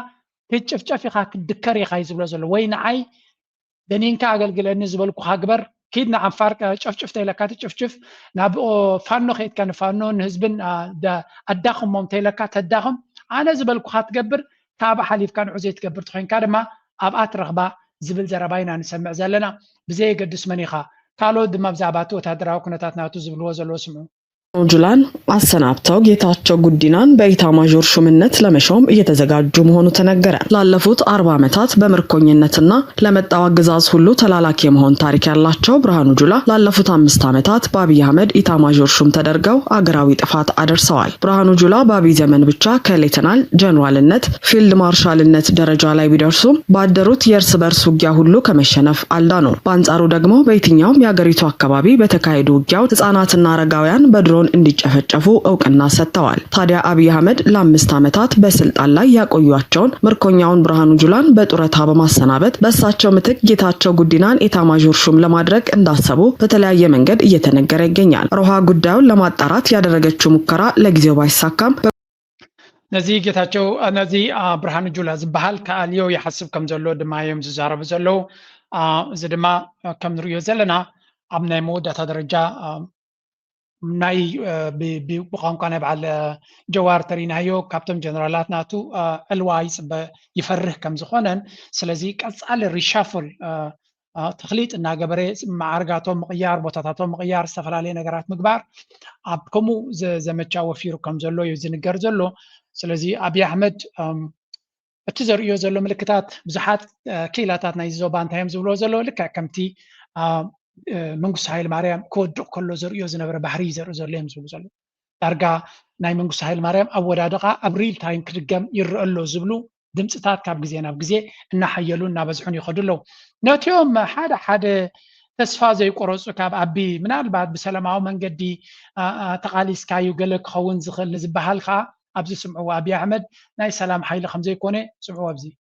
ክጭፍጨፍ ኢኻ ክድከር ኢኻ እዩ ዝብሎ ዘሎ ወይ ንዓይ ደኒንካ ኣገልግለኒ ዝበልኩ ሃግበር ኪድ ንዓፋር ጨፍጭፍ ተይለካ ትጭፍጭፍ ናብ ፋኖ ከይድካ ንፋኖ ንህዝብን ኣዳኽሞም ተይለካ ተዳኽም ኣነ ዝበልኩ ትገብር ካብ ሓሊፍካ ንዑ ዘይትገብር ትኮይንካ ድማ ኣብኣ ትረኽባ ዝብል ዘረባ ኢና ንሰምዕ ዘለና ብዘየገድስ መን ኢኻ ካልኦት ድማ ብዛዕባ ወታደራዊ ኩነታት ናቱ ዝብልዎ ዘለዎ ስምዑ ጁላን አሰናብተው ጌታቸው ጉዲናን በኢታማዦር ሹምነት ለመሾም እየተዘጋጁ መሆኑ ተነገረ። ላለፉት 40 ዓመታት በምርኮኝነትና ለመጣው አገዛዝ ሁሉ ተላላኪ መሆን ታሪክ ያላቸው ብርሃኑ ጁላ ላለፉት 5 ዓመታት በአብይ አህመድ ኢታማዦር ሹም ተደርገው አገራዊ ጥፋት አደርሰዋል። ብርሃኑ ጁላ በአብይ ዘመን ብቻ ከሌተናል ጀነራልነት ፊልድ ማርሻልነት ደረጃ ላይ ቢደርሱም ባደሩት የእርስ በርስ ውጊያ ሁሉ ከመሸነፍ አልዳኑ። በአንጻሩ ደግሞ በየትኛውም የአገሪቱ አካባቢ በተካሄዱ ውጊያው ህጻናትና አረጋውያን በድሮን እንዲጨፈጨፉ እውቅና ሰጥተዋል። ታዲያ አብይ አህመድ ለ5 ዓመታት በስልጣን ላይ ያቆዩአቸውን ምርኮኛውን ብርሃኑ ጁላን በጡረታ በማሰናበት በእሳቸው ምትክ ጌታቸው ጉዲናን ኢታማዦር ሹም ለማድረግ እንዳሰቡ በተለያየ መንገድ እየተነገረ ይገኛል። ሮሃ ጉዳዩን ለማጣራት ያደረገችው ሙከራ ለጊዜው ባይሳካም ነዚ ጌታቸው ነዚ ብርሃኑ ጁላ ዝበሃል ከአልዮ ይሐስብ ከም ዘሎ ድማ እዮም ዝዛረቡ ዘለው እዚ ድማ ከም ንሪኦ ዘለና ኣብ ናይ መወዳእታ ደረጃ ናይ ብቋንቋ ናይ በዓል ጀዋር ተሪናዮ ካብቶም ጀነራላት ናቱ ዕልዋ ይፅበ ይፈርህ ከም ዝኾነን ስለዚ ቀፃሊ ሪሻፍል ተኽሊጥ እናገበረ ማዕርጋቶም ምቕያር ቦታታቶም ምቕያር ዝተፈላለየ ነገራት ምግባር ኣብ ከምኡ ዘመቻ ወፊሩ ከም ዘሎ እዩ ዝንገር ዘሎ ስለዚ አብይ አሕመድ እቲ ዘርእዮ ዘሎ ምልክታት ብዙሓት ኪላታት ናይ ዞባ እንታዮም ዝብሎ ዘሎ ልክዕ ከምቲ መንግስቱ ሃይለ ማርያም ክወድቕ ከሎ ዘርእዮ ዝነበረ ባህሪ ዘርኢ ዘሎ እዮም ዝብሉ ዘሎ ዳርጋ ናይ መንግስቱ ሃይለ ማርያም ኣወዳድቃ ኣብ ሪል ታይም ክድገም ይረአ ኣሎ ዝብሉ ድምፅታት ካብ ግዜ ናብ ግዜ እናሓየሉ እናበዝሑን ይኸዱ ኣለዉ ነቲኦም ሓደ تسفا زي قرص كاب أبي من البعض بسلام عو من قدي تقاليس كايو قالك خون زخل نزبها لخا أبزي سمعوا أبي أحمد ناي سلام حيل خمزي كوني سمعوا أبزي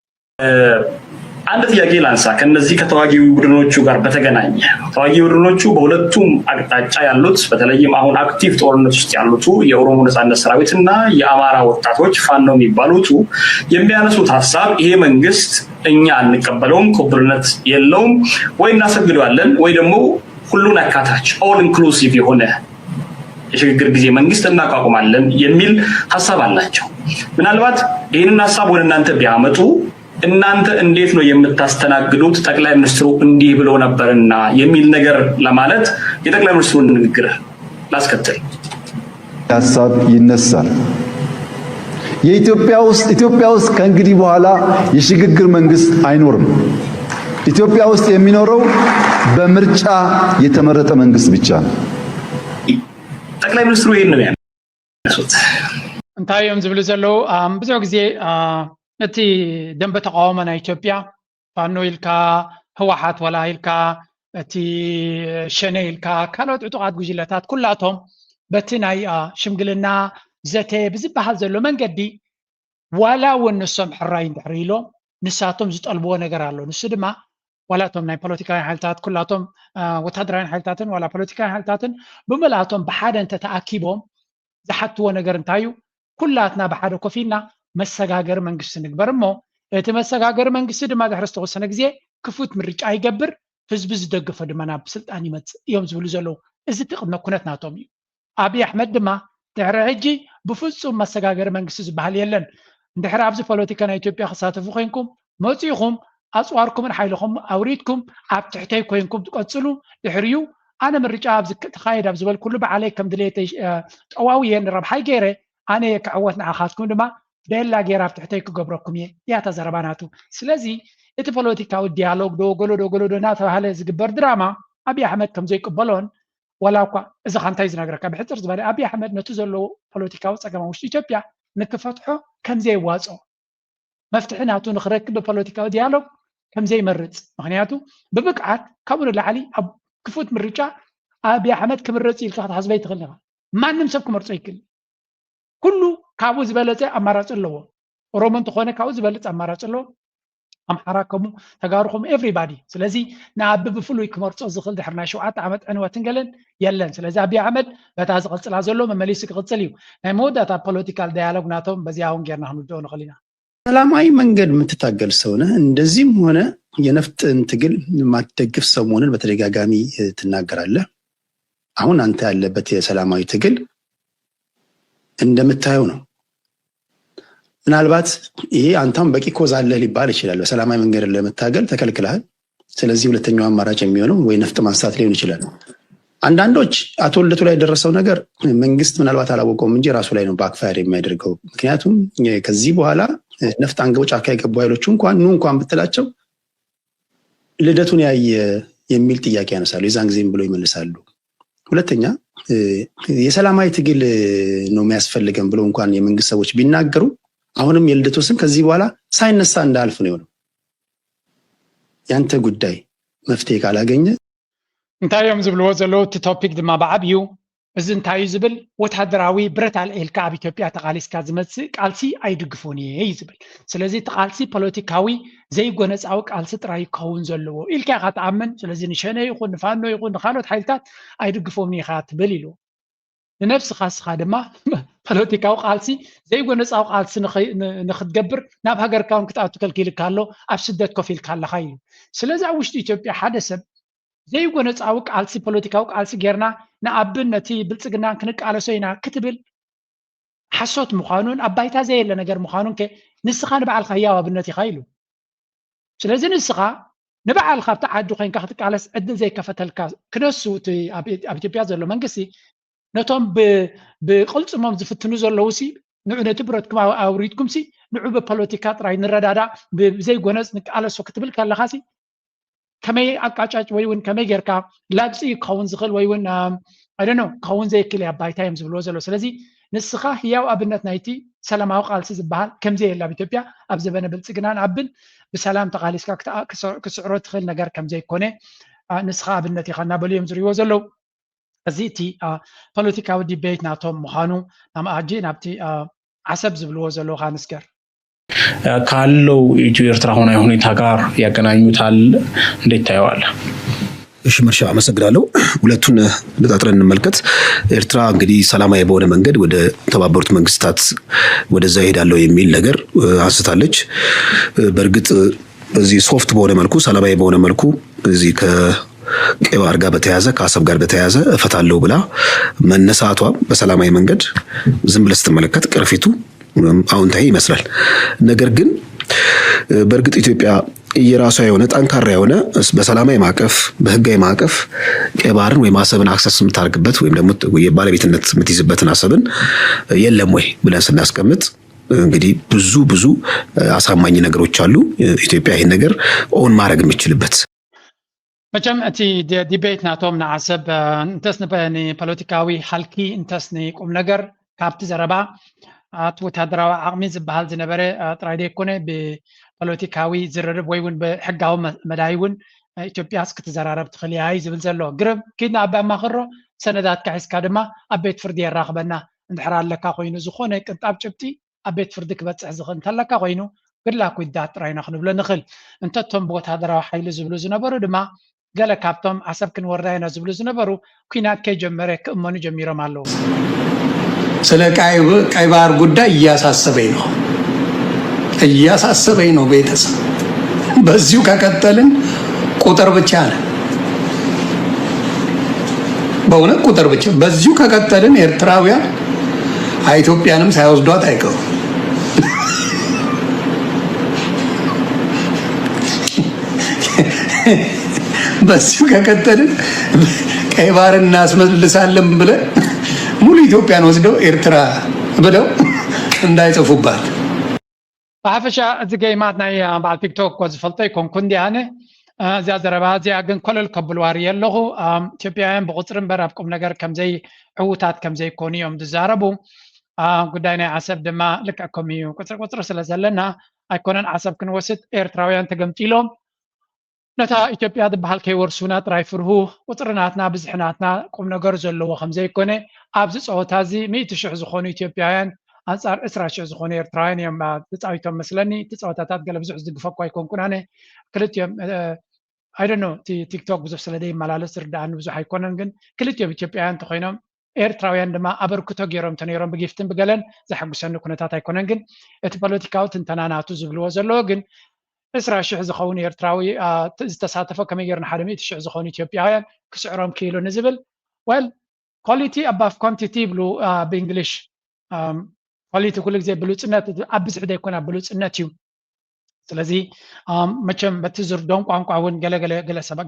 አንድ ጥያቄ ላንሳ ከነዚህ ከተዋጊ ቡድኖቹ ጋር በተገናኘ ተዋጊ ቡድኖቹ በሁለቱም አቅጣጫ ያሉት በተለይም አሁን አክቲቭ ጦርነት ውስጥ ያሉት የኦሮሞ ነጻነት ሰራዊትና የአማራ ወጣቶች ፋኖ የሚባሉት የሚያነሱት ሐሳብ ይሄ መንግስት እኛ አንቀበለውም ቅቡልነት የለውም ወይ እናሰግደዋለን ወይ ደግሞ ሁሉን አካታች ኦል ኢንክሉሲቭ የሆነ የሽግግር ጊዜ መንግስት እናቋቁማለን የሚል ሐሳብ አላቸው ምናልባት ይሄንን ሐሳብ ወደ እናንተ ቢያመጡ እናንተ እንዴት ነው የምታስተናግዱት ጠቅላይ ሚኒስትሩ እንዲህ ብሎ ነበርና የሚል ነገር ለማለት የጠቅላይ ሚኒስትሩን ንግግር ላስከተል ሐሳብ ይነሳል ኢትዮጵያ ውስጥ ከእንግዲህ በኋላ የሽግግር መንግስት አይኖርም ኢትዮጵያ ውስጥ የሚኖረው በምርጫ የተመረጠ መንግስት ብቻ ነው ጠቅላይ ሚኒስትሩ ይሄን ነው ያነሱት እንታየም ዝብል ዘሎ ብዙ ጊዜ እቲ ደንበ ተቃውሞና ኢትዮጵያ ፋኖ ኢልካ ህወሓት ወላ ኢልካ እቲ ሸነ ኢልካ ካልኦት ዕጡቃት ጉጅለታት ኩላቶም በቲ ናይ ሽምግልና ዘተ ብዝበሃል ዘሎ መንገዲ ዋላ ወንሶም ሕራይ እንድሕሪሎም ንሳቶም ዝጠልብዎ ነገር ኣሎ ንሱ ድማ ዋላቶም ናይ ፖለቲካዊ ሓይልታት ኩላቶም ወታደራዊ ሓይልታትን ዋላ ፖለቲካዊ ሓይልታትን ብመላቶም ብሓደ እንተተኣኪቦም ዝሓትዎ ነገር እንታይ እዩ ኩላትና ብሓደ ኮፍ ኢልና መሰጋገር መንግስት ንግበር እሞ እቲ መሰጋገር መንግስት ድማ ድሕሪ ዝተወሰነ ግዜ ክፉት ምርጫ ይገብር ህዝቢ ዝደግፎ ድማ ናብ ስልጣን ይመጽእ እዮም ዝብሉ ዘለዉ እዚ ትቕድመ ኩነት ናቶም እዩ አብይ አሕመድ ድማ ድሕሪ ሕጂ ብፍጹም መሰጋገር መንግስት ዝበሃል የለን እንድሕሪ ኣብዚ ፖለቲካ ናይ ኢትዮጵያ ክሳተፉ ኮይንኩም መፂኹም ኣፅዋርኩምን ሓይልኩም ኣውሪድኩም ኣብ ትሕተይ ኮይንኩም ትቀፅሉ ድሕሪዩ ኣነ ምርጫ ኣብ ተኻየድ ኣብ ዝበል ኩሉ በዓለይ ከም ድሌተይ ጠዋውየን ረብሓይ ገይረ ኣነ ክዕወት ንዓኻትኩም ድማ ደላ ጌራ ኣብ ትሕተይ ክገብረኩም እያ ተዘረባናቱ ስለዚ እቲ ፖለቲካዊ ዲያሎግ ዶጎሎ እናተባሃለ ዝግበር ድራማ አብይ አሕመድ ከም ዘይቅበሎን ወላ እኳ እዚ ኻንታይ ዝነግረካ ብሕፅር ዝበለ አብይ አሕመድ ነቲ ዘለዎ ፖለቲካዊ ፀገማ ውሽጢ ኢትዮጵያ ንክፈትሖ ከም ዘይዋፅኦ መፍትሒ ናቱ ንክረክብ ብፖለቲካዊ ዲያሎግ ከም ዘይመርፅ ምክንያቱ ብብቅዓት ካብኡ ንላዕሊ ኣብ ክፉት ምርጫ አብይ አሕመድ ክምረፅ ኢልካ ክትሓስበይ ትኽእል ኢኻ ማንም ሰብ ክመርፆ ይክእል ኩሉ ካብኡ ዝበለፀ ኣማራጭ ኣለዎ ኦሮሞ እንተኾነ ካብኡ ዝበለፀ ኣማራጭ ኣለዎ ኣምሓራ ከምኡ ተጋሩ ከምኡ ኤቭሪባዲ ስለዚ ንኣቢ ብፍሉይ ክመርፆ ዝኽእል ድሕሪ ናይ 7 ዓመት ዕንወትን ገለን የለን ስለዚ አብይ አሕመድ በታ ዝቕፅላ ዘሎ መመሊሱ ክቕፅል እዩ ናይ መወዳእታ ፖለቲካል ዳያሎግ ናቶም በዚያውን ጌርና ክንውድኦ ንኽእል ኢና ሰላማዊ መንገድ የምትታገል ሰው ነህ እንደዚህም ሆነ የነፍጥን ትግል ማትደግፍ ሰሞኑን በተደጋጋሚ ትናገራለህ አሁን አንተ ያለበት የሰላማዊ ትግል እንደምታየው ነው ምናልባት ይሄ አንተም በቂ ኮዝ አለ ሊባል ይችላል በሰላማዊ መንገድ ለመታገል ተከልክለሃል ስለዚህ ሁለተኛው አማራጭ የሚሆነው ወይ ነፍጥ ማንሳት ሊሆን ይችላል አንዳንዶች አቶ ልደቱ ላይ ደረሰው ነገር መንግስት ምናልባት አላወቀውም እንጂ ራሱ ላይ ነው ባክፋየር የሚያደርገው ምክንያቱም ከዚህ በኋላ ነፍጥ አንገቦች አካይ ገቡ ኃይሎች እንኳን ብትላቸው ልደቱን ያየ የሚል ጥያቄ ያነሳሉ የዛን ጊዜም ብሎ ይመልሳሉ ሁለተኛ የሰላማዊ ትግል ነው የሚያስፈልገን ብሎ እንኳን የመንግስት ሰዎች ቢናገሩ አሁንም የልደቱ ስም ከዚህ በኋላ ሳይነሳ እንዳልፍ ነው የሆነው ያንተ ጉዳይ መፍትሄ ካላገኘ እንታዮም ዝብልዎ ዘለዉ እቲ ቶፒክ ድማ ብዓብዩ እዚ እንታይ እዩ ዝብል ወታደራዊ ብረት ኣልዒልካ ኣብ ኢትዮጵያ ተቃሊስካ ዝመፅእ ቃልሲ ኣይድግፉን እየ እዩ ዝብል ስለዚ እቲ ቃልሲ ፖለቲካዊ ዘይጎነፃዊ ቃልሲ ጥራይ ክኸውን ዘለዎ ኢልካ ኢኻ ተኣምን ስለዚ ንሸነ ይኹን ንፋኖ ይኹን ንካልኦት ሓይልታት ኣይድግፎም ኢኻ ትብል ኢሉ ንነፍስኻ ስኻ ድማ ፖለቲካዊ ቃልሲ ዘይጎነፃዊ ቃልሲ ንክትገብር ናብ ሃገርካ እውን ክትኣቱ ከልኪልካ ኣሎ ኣብ ስደት ኮፍ ኢልካ ኣለኻ እዩ ስለዚ ኣብ ውሽጢ ኢትዮጵያ ሓደ ሰብ ዘይጎነፃዊ ቃልሲ ፖለቲካዊ ቃልሲ ጌርና ንኣብን ነቲ ብልፅግናን ክንቃለሶ ኢና ክትብል ሓሶት ምዃኑን ኣብ ባይታ ዘየለ ነገር ምዃኑን ንስኻ ንበዓልካ ህያው ኣብነት ኢኻ ኢሉ ስለዚ ንስኻ ንበዓልካ ኣብቲ ዓዲ ኮይንካ ክትቃለስ ዕድል ዘይከፈተልካ ክነሱ ኣብ ኢትዮጵያ ዘሎ መንግስቲ ነቶም ብቅልፅሞም ዝፍትኑ ዘለዉ ሲ ንዑ ነቲ ብረትኩም ኣውሪድኩም ሲ ንዑ ብፖለቲካ ጥራይ ንረዳዳእ ብዘይጎነፅ ንቃለሶ ክትብል ከለካ ሲ ከመይ ኣቃጫጭ ወይ እውን ከመይ ጌርካ ላግፂ ክኸውን ዝኽእል ወይ እውን ኣይደኖ ክኸውን ዘይክእል ኣብ ባይታ እዮም ዝብልዎ ዘሎ ስለዚ ንስኻ ህያው ኣብነት ናይቲ ሰላማዊ ቃልሲ ዝበሃል ከምዘየለ ኣብ ኢትዮጵያ ኣብ ዘበነ ብልፅግናን ኣብን ብሰላም ተቃሊስካ ክስዕሮ ትኽእል ነገር ከምዘይኮነ ንስኻ ኣብነት ኢኻ እናበልዮም ዝርእይዎ ዘለው እዚ እቲ ፖለቲካዊ ዲቤት ናቶም ምዃኑ ናብኣጂ ናብቲ ዓሰብ ዝብልዎ ዘለውካ ንስገር ካለው ኢትዮ ኤርትራ ሆናዊ ሁኔታ ጋር ያገናኙታል እንዴት ታየዋለህ? እሺ መርሻ አመሰግናለሁ። ሁለቱን ነጣጥረን እንመልከት። ኤርትራ እንግዲህ ሰላማዊ በሆነ መንገድ ወደ ተባበሩት መንግስታት ወደዛ ይሄዳለው የሚል ነገር አንስታለች። በእርግጥ እዚህ ሶፍት በሆነ መልኩ ሰላማዊ በሆነ መልኩ እዚህ ከቀይ ባህር ጋር በተያያዘ ከአሰብ ጋር በተያያዘ እፈታለሁ ብላ መነሳቷ በሰላማዊ መንገድ ዝም ብለህ ስትመለከት ቅርፊቱ አዎንታዊ ይመስላል። ነገር ግን በእርግጥ ኢትዮጵያ የራሷ የሆነ ጠንካራ የሆነ በሰላማዊ ማዕቀፍ በህጋዊ ማዕቀፍ ቀይ ባህርን ወይ አሰብን አክሰስ የምታደርግበት ወይም ደግሞ የባለቤትነት የምትይዝበትን አሰብን የለም ወይ ብለን ስናስቀምጥ እንግዲህ ብዙ አሳማኝ ነገሮች አሉ። ኢትዮጵያ ይሄን ነገር ኦን ማድረግ የምትችልበት መቸም እቲ ዲቤት ናቶም ንዓሰብ እንተስነ ፖለቲካዊ ሓልኪ እንተስነ ቁም ነገር ካብቲ ዘረባ አት ወታደራዊ ዓቅሚ ዝበሃል ዝነበረ ጥራይ ደይኮነ ብፖለቲካዊ ዝርርብ ወይ እውን ብሕጋዊ መዳይ እውን ኢትዮጵያ ክትዘራረብ ትኽእል እያ ዝብል ዘሎ ግርብ ኪድና ኣብ ኣማኽሮ ሰነዳት ካሒዝካ ድማ ኣብ ቤት ፍርዲ የራኽበና እንድሕር ኣለካ ኮይኑ ዝኾነ ቅንጣብ ጭብጢ ኣብ ቤት ፍርዲ ክበፅሕ ዝኽእል እንተለካ ኮይኑ ግድላክ ዊዳት ጥራይና ክንብሎ ንኽእል እንተቶም ብወታደራዊ ሓይሊ ዝብሉ ዝነበሩ ድማ ገለ ካብቶም ዓሰብ ክንወርዳ ኢና ዝብሉ ዝነበሩ ኩናት ከይጀመረ ክእመኑ ጀሚሮም ኣለዉ። ስለ ቀይ ባህር ጉዳይ እያሳሰበኝ ነው ቤተሰብ። በዚሁ ከቀጠልን ቁጥር ብቻ ነው፣ በእውነት ቁጥር ብቻ። በዚሁ ከቀጠልን ኤርትራውያን ኢትዮጵያንም ሳይወስዷት አይቀሩም። በዚሁ ከቀጠልን ቀይ ባህር እናስመልሳለን ብለን ሙሉ ኢትዮጵያን ወስደው ኤርትራ ብለው እንዳይጽፉባት ብሓፈሻ እዚ ገይማት ናይ በዓል ቲክቶክ እኮ ዝፈልጦ ይኮንኩን ዲኣነ እዚኣ ዘረባ እዚኣ ግን ኮለል ከብልዋ ርእ ኣለኹ። ኢትዮጵያውያን ብቁፅሪ እምበር ኣብ ቁም ነገር ከምዘይ ዕዉታት ከምዘይኮኑ እዮም ዝዛረቡ። ጉዳይ ናይ ዓሰብ ድማ ልክዕ ከምኡ እዩ። ቁፅሪ ስለ ዘለና ኣይኮነን ዓሰብ ክንወስድ ኤርትራውያን ተገምጢሎም ነታ ኢትዮጵያ ዝበሃል ከይወርሱና ጥራይ ፍርሁ ቁፅርናትና ብዝሕናትና ቁም ነገር ዘለዎ ከምዘይኮነ ኣብዚ ፀወታ እዚ 100,000 ዝኾኑ ኢትዮጵያውያን አንጻር 20,000 ዝኾኑ ኤርትራውያን እዮም ተፃዊቶም መስለኒ። እቲ ፀወታታት ገለ ብዙሕ ዝድግፈ እኳ ኣይኮንኩን ኣነ ክልቲኦም ኣይዶኖ ቲክቶክ ብዙሕ ስለ ዘይመላለስ ዝርዳእኒ ብዙሕ ኣይኮነን። ግን ክልቲኦም ኢትዮጵያውያን እንተኮይኖም ኤርትራውያን ድማ ኣበርክቶ ገይሮም ተነይሮም ብጊፍትን ብገለን ዘሐጉሰኒ ኩነታት ኣይኮነን። ግን እቲ ፖለቲካዊ ትንተናናቱ ዝብልዎ ዘለዎ ግን 20,000 ዝኸውን ኤርትራዊ ዝተሳተፈ ከመይ ጌርና 100,000 ዝኾኑ ኢትዮጵያውያን ክስዕሮም ክኢሉ ንዝብል ወል ኳሊቲ ኣባፍ ኳንቲቲ ይብሉ ብእንግሊሽ ኳሊቲ ኩሉ ግዜ ብሉፅነት ኣብ ብዝሒ ዘይኮነ ብሉፅነት እዩ። ስለዚ መቸም በቲ ዝርዶም ቋንቋ እውን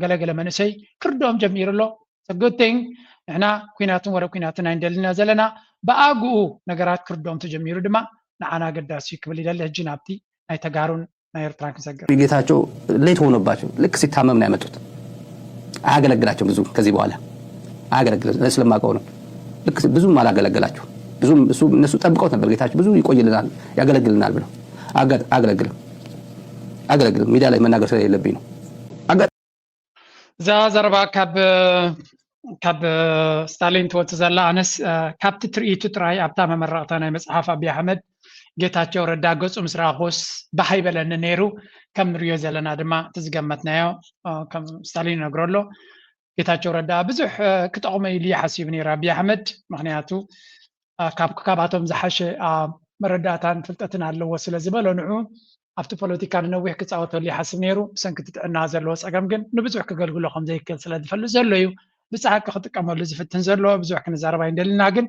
ገለገለ መንእሰይ ክርዶም ጀሚሩ ኣሎ። ጉድቲንግ ንሕና ኩናትን ወረ ኩናትን ኣይንደልና ዘለና ብኣግኡ ነገራት ክርዶም ተጀሚሩ ድማ ንዓና ገዳሲ ክብል ይደሊ። ሕጂ ናብቲ ናይ ተጋሩን ናይ ኤርትራን ክንሰግር ጌታቸው ሌት ሆኖባቸው ልክ ሲታመም ነው ያመጡት። አያገለግላቸውም ብዙ ከዚህ በኋላ አያገለግላቸውም ስለማውቀው ነው። ልክ ብዙም አላገለገላቸው ብዙም እነሱ ጠብቀውት ነበር ጌታቸው ብዙ ይቆይልናል ያገለግልናል ብለው አገለግልም ሚዲያ ላይ መናገር ስለሌለብኝ ነው። እዛ ዘረባ ካብ ስታሊን ትወፅእ ዘላ ኣነስ ካብቲ ትርኢቱ ጥራይ ኣብታ መመረቕታ ናይ መፅሓፍ ኣብዪ ኣሕመድ ጌታቸው ረዳ ገፁ ምስ ራኾስ ባሃይበለኒ ነይሩ ከም ንሪኦ ዘለና ድማ ትዝገመትናዮ ከም ስታሊን ይነግሮ ኣሎ። ጌታቸው ረዳ ብዙሕ ክጠቕመ ኢሉ ሓሲቡ ነይሩ ኣብዪ ኣሕመድ ምክንያቱ ካብኣቶም ዝሓሸ መረዳእታን ፍልጠትን ኣለዎ ስለ ዝበሎ ንዑ ኣብቲ ፖለቲካ ንነዊሕ ክፃወተሉ ይሓስብ ነይሩ። ብሰንኪ ትጥዕና ዘለዎ ፀገም ግን ንብዙሕ ክገልግሎ ከምዘይክእል ስለ ዝፈልጥ ዘሎ እዩ ብፀሓቂ ክጥቀመሉ ዝፍትን ዘሎ ብዙሕ ክንዛረባ ይንደልና። ግን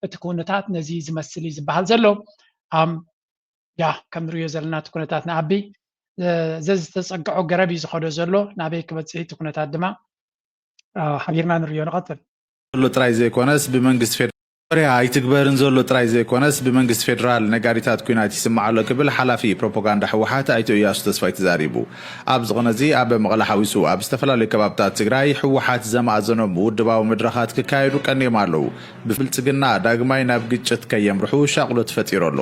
እቲ ኩነታት ነዚ ዝመስል እዩ ዝበሃል ዘሎ ያ ከም ንሪኦ ዘለና እቲ ኩነታት ንኣቢ ዘዝተፀግዖ ገረብ እዩ ዝኸዶ ዘሎ ናበይ ክበፅሕ እቲ ኩነታት ድማ ሓቢርና ንሪኦ ንቐጥል ዘሎ ጥራይ ዘይኮነስ ብመንግስቲ ፌደራል ኣይትግበርን ዘሎ ጥራይ ዘይኮነስ ብመንግስቲ ፌደራል ነጋሪታት ኩናት ይስማዓሎ ክብል ሓላፊ ፕሮፓጋንዳ ሕወሓት ኣይቶ ኢያሱ ተስፋይ ተዛሪቡ። ኣብ ዝኾነ እዚ ኣብ መቐለ ሓዊሱ ኣብ ዝተፈላለዩ ከባብታት ትግራይ ሕወሓት ዘማእዘኖም ውድባዊ መድረኻት ክካየዱ ቀኒዮም ኣለዉ። ብብልፅግና ዳግማይ ናብ ግጭት ከየምርሑ ሻቅሎ ተፈጢሩ ኣሎ።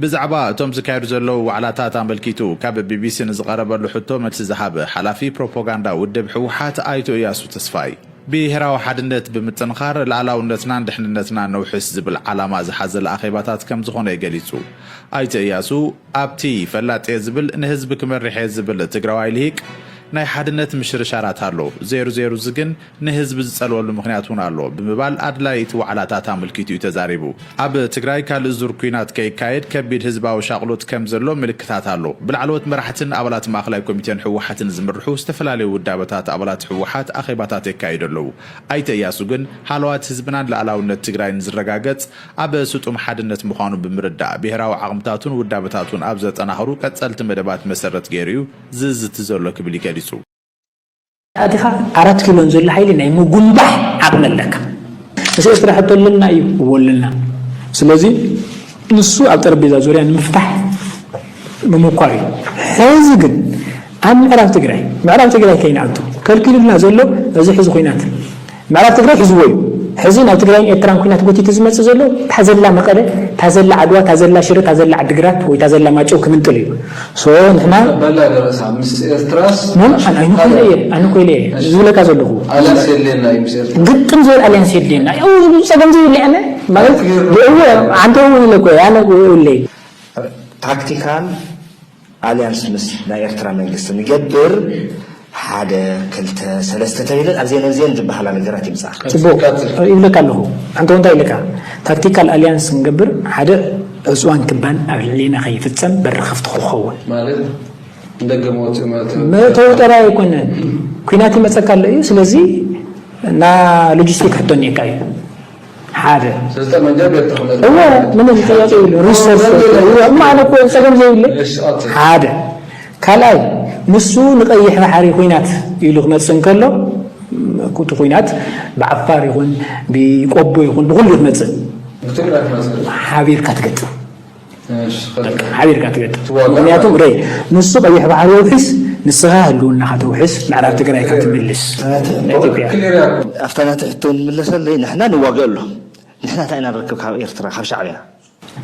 ብዛዕባ እቶም ዝካየዱ ዘለዉ ዋዕላታት ኣመልኪቱ ካብ ቢቢሲ ንዝቐረበሉ ሕቶ መልሲ ዝሃበ ሓላፊ ፕሮፓጋንዳ ውድብ ሕወሓት ኣይቶ እያሱ ተስፋይ ብሄራዊ ሓድነት ብምጥንኻር ላዕላውነትናን ድሕንነትና ነውሕስ ዝብል ዓላማ ዝሓዘለ ኣኼባታት ከም ዝኾነ ገሊጹ ኣይቶ እያሱ ኣብቲ ፈላጤ ዝብል ንህዝቢ ክመርሕ ዝብል ትግራዋይ ልሂቅ ናይ ሓድነት ምሽርሻራት ኣሎ 00 ዝግን ንህዝቢ ዝጸልወሉ ምኽንያት እውን ኣሎ ብምባል ኣድላይቲ ዋዕላታት ኣመልኪቱ እዩ ተዛሪቡ ኣብ ትግራይ ካልእ ዙር ኩናት ከይካየድ ከቢድ ህዝባዊ ሻቕሎት ከም ዘሎ ምልክታት ኣሎ ብላዕለዎት መራሕትን ኣባላት ማእኸላይ ኮሚቴን ሕወሓትን ዝምርሑ ዝተፈላለዩ ውዳበታት ኣባላት ሕወሓት ኣኼባታት የካይዱ ኣለዉ ኣይተ እያሱ ግን ሃለዋት ህዝብናን ላዕላውነት ትግራይን ዝረጋገጽ ኣብ ስጡም ሓድነት ምዃኑ ብምርዳእ ብሄራዊ ዓቕምታቱን ውዳበታቱን ኣብ ዘጠናኽሩ ቀጸልቲ መደባት መሰረት ገይሩ እዩ ዝዝቲ ዘሎ ክብል ይገሊጹ ኣዲኻ 4 ኪሎ ዘሎ ሓይሊ ናይ ምጉንባሕ ዓቕሚ ኣለካ እዚ ኤርትራ ሕቶልና እዩ ወልና ስለዚ ንሱ ኣብ ጠረጴዛ ዙርያ ንምፍታሕ ምሙኳር እዩ ሕዚ ግን ኣብ ምዕራብ ትግራይ ከይንኣቱ ከልኪሉልና ዘሎ እዚ ሕዚ ኩናት ምዕራብ ትግራይ ሒዝዎ እዩ ሕዚ ናብ ትግራይን ኤርትራን ኩናት ጎቲቱ ዝመፅእ ዘሎ ታዘላ መቐለ ታዘላ ዓድዋ ታዘላ ሽረ ታዘላ ዓዲግራት ወይ ታዘላ ማጨው ክምንጥል እዩ ሶ ንሕና በላ ደረሳ ምስ ኤርትራስ ኣነ ኮይለ ዝብለካ ዘለኹ ኣልያንስ የለና እዩ ምስ ኤርትራ ግጥም ዝበል ኣልያንስ የለና ያው ፀገም ዘይብለ ኣነ ማለት አንተ ወይ ኮይ ኣነ ወይ ታክቲካል ኣልያንስ ምስ ናይ ኤርትራ መንግስቲ ንገብር ሓደ ክልተ ሰለስተ ተብለን ኣብዘን ዝበሃላ ነገራት ይምፃ ጽቡቅ ይብለካ ኣለኹ አንተ እንታይ ይልካ ታክቲካል ኣልያንስ ንገብር ሓደ ዕፅዋን ክባን ኣብ ልዕሊና ከይፍፀም በሪ ክፍቲ ክኸውን ማለት እንደገሞት መተውጠራ ይኮነን ኩናት ይመፀካ ኣሎ እዩ ስለዚ ና ሎጂስቲክ ሕቶን ይካዩ ሓደ ስለስተመንጀ በተኸለ ምን ተያዘ ሪሶርስ ማዕነኮ ፀገም ዘይብለ ሓደ ካልኣይ ንሱ ንቀይሕ ባሕሪ ኩናት ኢሉ ክመፅእ እንከሎ ኩቱ ኩናት ብዓፋር ይኹን ብቆቦ ይኹን ብኩሉ ክመፅእ ሓቢርካ ትገጥም ምክንያቱም ረይ ንሱ ቀይሕ ባሕሪ ውሕስ ንስኻ ህልውና ከተውሕስ ምዕራብ ትግራይ ካብ ትምልስ ኣብታ ናቲ ሕቶ ንምለሰለይ ንሕና ንዋግእ ኣሎ ንሕና እንታይ ኢና ንረክብ ካብ ኤርትራ ካብ ሻዕብያ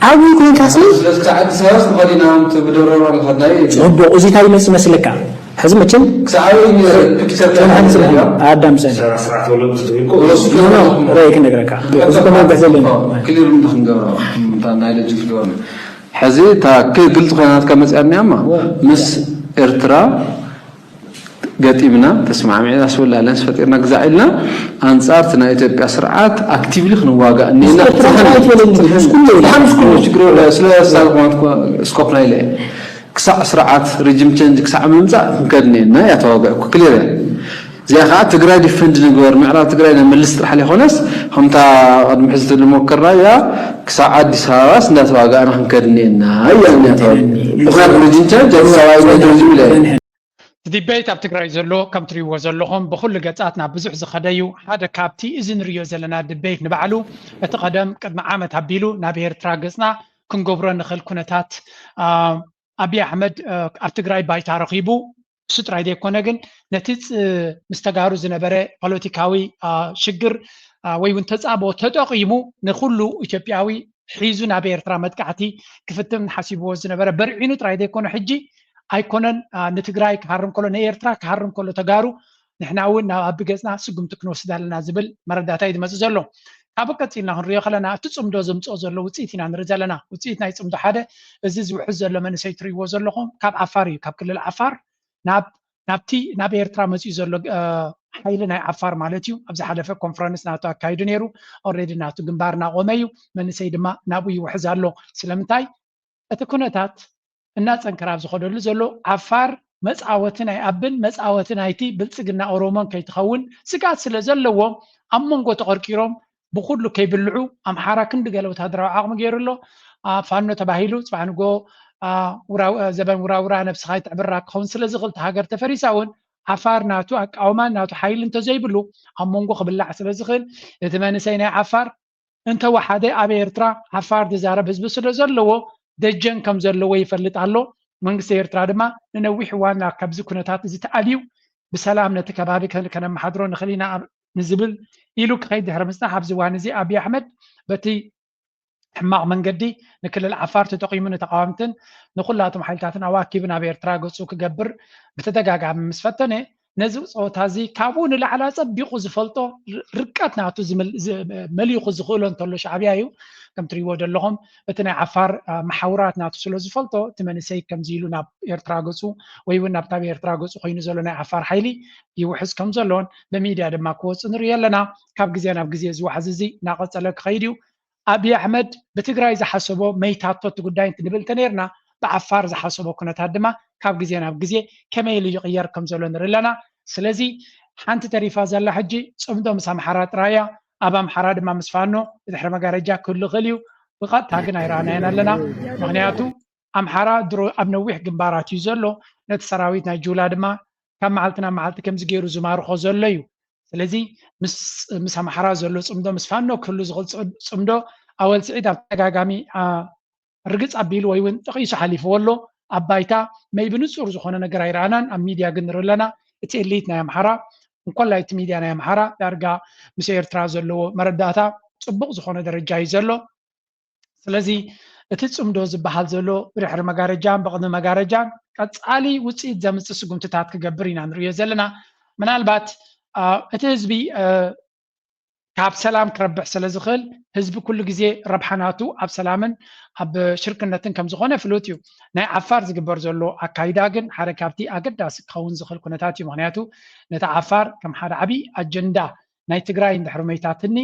ዓብይ ኩንታሲ ክሳብ ኣዲስ ኣበባ ተኸዲናም ብደብረ ከድናይ ፅቡቅ እዚ እንታይ ይመስል መስለካ ሕዚ መቸም ክሳብ ፒክቸር ኣዳምፀን ረይ ክነግረካ ክሊር ንክንገብሮ ናይ ለጅት ገበርና ሕዚ እታ ግልፂ ኮይናት ካብ መፅያኒያማ ምስ ኤርትራ ገጢምና ተስማዕሚዕና ስብላ ኣልያንስ ፈጢርና ግዛዕ ኢልና ኣንጻር ናይ ኢትዮጵያ ስርዓት ኣክቲቭሊ ክንዋጋእ እኒና ስኮፕ ናይ ለ ክሳዕ ስርዓት ሪጅም ቼንጅ ክሳዕ ምምፃእ ክንከድኒና እያ ተዋጋእ ክሊር እያ እዚኣ ከዓ ትግራይ ዲፈንድ ንግበር ምዕራብ ትግራይ ንምልስ ጥራሕ ዘይኮነስ ከምታ ቅድሚ ሕዚ ዝሞከርና እያ ክሳዕ ኣዲስ ኣበባስ እንዳተዋጋእና ክንከድኒና እያ ምክንያቱ ሪጅም ቼንጅ ሰብኣዊ ሪጅም ኢለ ዲቤት ኣብ ትግራይ ዘሎ ከም ትሪእዎ ዘለኹም ብኩሉ ገጻት ናብ ብዙሕ ዝኸደዩ ሓደ ካብቲ እዚ ንሪኦ ዘለና ዲቤት ንባዕሉ እቲ ቀደም ቅድሚ ዓመት ኣቢሉ ናብ ኤርትራ ገፅና ክንገብሮ ንኽእል ኩነታት ኣብይ ኣሕመድ ኣብ ትግራይ ባይታ ረኺቡ እሱ ጥራይ ዘይኮነ ግን ነቲ ምስ ተጋሩ ዝነበረ ፖለቲካዊ ሽግር ወይ እውን ተፃብኦ ተጠቒሙ ንኩሉ ኢትዮጵያዊ ሒዙ ናብ ኤርትራ መጥቃዕቲ ክፍትም ሓሲብዎ ዝነበረ በርዒኑ ጥራይ ዘይኮነ ሕጂ ኣይኮነን ንትግራይ ክሃርም ከሎ ንኤርትራ ክሃርም ከሎ ተጋሩ ንሕና እውን ናብ ኣብ ገፅና ስጉምቲ ክንወስድ ኣለና ዝብል መረዳእታ እዩ ዝመፅእ ዘሎ ካብ ቀፂልና ክንሪኦ ከለና እቲ ፅምዶ ዘምፅኦ ዘሎ ውፅኢት ኢና ንርኢ ዘለና ውፅኢት ናይ ፅምዶ ሓደ እዚ ዝውሕዝ ዘሎ መንእሰይ ትሪእዎ ዘለኹም ካብ ዓፋር እዩ ካብ ክልል ዓፋር ናብቲ ናብ ኤርትራ መፅኡ ዘሎ ሓይሊ ናይ ዓፋር ማለት እዩ ኣብዚ ሓለፈ ኮንፈረንስ ናቱ ኣካይዱ ነይሩ ኦልሬዲ ናቱ ግንባር እናቆመ እዩ መንእሰይ ድማ ናብኡ ይውሕዝ ኣሎ ስለምንታይ እቲ ኩነታት እናፀንከራ ኣብ ዝኸደሉ ዘሎ ዓፋር መፃወቲ ናይ ኣብን መፃወቲ ናይቲ ብልፅግና ኦሮሞን ከይትኸውን ስጋት ስለ ዘለዎም ኣብ መንጎ ተቐርቂሮም ብኩሉ ከይብልዑ ኣምሓራ ክንዲ ገለ ወታደራዊ ዓቕሚ ገይሩ ኣሎ ፋኖ ተባሂሉ ፅባሕንጎ ዘበን ውራውራ ነብስኻ ይትዕብራ ክኸውን ስለ ዝኽእል ሃገር ተፈሪሳ እውን ዓፋር ናቱ ኣቃውማን ናቱ ሓይሊ እንተዘይብሉ ኣብ መንጎ ክብላዕ ስለ ዝኽእል እቲ መንእሰይ ናይ ዓፋር እንተወሓደ ኣብ ኤርትራ ዓፋር ዝዛረብ ህዝቢ ስለ ዘለዎ ደጀን ከም ዘለዎ ይፈልጥ ኣሎ መንግስቲ ኤርትራ ድማ ንነዊሕ እዋን ካብዚ ኩነታት እዚ ተኣልዩ ብሰላም ነቲ ከባቢ ከነመሓድሮ ንኽእል ኢና ንዝብል ኢሉ ክኸይድ ድሕሪ ምፅናሕ ኣብዚ እዋን እዚ ኣብይ ኣሕመድ በቲ ሕማቕ መንገዲ ንክልል ዓፋር ተጠቂሙ ንተቃዋምትን ንኩላቶም ሓይልታትን ኣዋኪብን ኣብ ኤርትራ ገፁ ክገብር ብተደጋጋሚ ምስ ፈተነ ነዚ ፆታ እዚ ካብኡ ንላዕላ ፀቢቑ ዝፈልጦ ርቀት ናቱ መሊኹ ዝኽእሎ እንተሎ ሻዕብያ እዩ ከም ትሪእዎ ዘለኹም እቲ ናይ ዓፋር መሓውራት ናቱ ስለ ዝፈልጦ እቲ መንእሰይ ከምዚ ኢሉ ናብ ኤርትራ ገፁ ወይ እውን ናብታ ኤርትራ ገፁ ኮይኑ ዘሎ ናይ ዓፋር ሓይሊ ይውሕዝ ከም ዘሎን ብሚድያ ድማ ክወፅእ ንሪኢ ኣለና ካብ ግዜ ናብ ግዜ ዝዋሕዝ እዚ እናቐፀለ ክኸይድ እዩ ኣብይ ኣሕመድ ብትግራይ ዝሓሰቦ መይታቶ እቲ ጉዳይ እንትንብል ተነርና ብዓፋር ዝሓሰቦ ኩነታት ድማ ካብ ግዜ ናብ ግዜ ከመይ ኢሉ ይቕየር ከም ዘሎ ንርኢ ኣለና ስለዚ ሓንቲ ተሪፋ ዘላ ሕጂ ፅምዶ ምስ ኣምሓራ ጥራያ ኣብ ኣምሓራ ድማ ምስ ፋኖ ብድሕሪ መጋረጃ ክህሉ ይኽእል እዩ ብቐጥታ ግን ኣይረኣናየን ኣለና ምክንያቱ ኣምሓራ ድሮ ኣብ ነዊሕ ግንባራት እዩ ዘሎ ነቲ ሰራዊት ናይ ጁላ ድማ ካብ መዓልቲ ናብ መዓልቲ ከምዚ ገይሩ ዝማርኾ ዘሎ እዩ ስለዚ ምስ ኣምሓራ ዘሎ ፅምዶ ምስ ፋኖ ክህሉ ዝኽእል ፅምዶ ኣወልፅዒት ኣብ ተደጋጋሚ ርግፅ ኣቢሉ ወይ እውን ጠቂሱ ሓሊፍዎ ኣሎ ኣብ ባይታ መይ ብንፁር ዝኾነ ነገር ኣይረኣናን ኣብ ሚድያ ግን ንርኢ ኣለና እቲ ኤሊት ናይ ኣምሓራ እንኳላይ እቲ ሚድያ ናይ ኣምሓራ ዳርጋ ምስ ኤርትራ ዘለዎ መረዳእታ ፅቡቕ ዝኾነ ደረጃ እዩ ዘሎ ስለዚ እቲ ፅምዶ ዝበሃል ዘሎ ብድሕሪ መጋረጃን ብቕድሚ መጋረጃን ቀፃሊ ውፅኢት ዘምፅእ ስጉምትታት ክገብር ኢና ንሪኦ ዘለና ምናልባት እቲ ህዝቢ ካብ ሰላም ክረብሕ ስለ ዝኽእል ህዝቢ ኩሉ ግዜ ረብሓናቱ ኣብ ሰላምን ኣብ ሽርክነትን ከም ዝኾነ ፍሉጥ እዩ ናይ ዓፋር ዝግበር ዘሎ ኣካይዳ ግን ሓደ ካብቲ ኣገዳሲ ክኸውን ዝኽእል ኩነታት እዩ ምክንያቱ ነቲ ዓፋር ከም ሓደ ዓብይ ኣጀንዳ ናይ ትግራይ እንድሕሪ መይታትኒ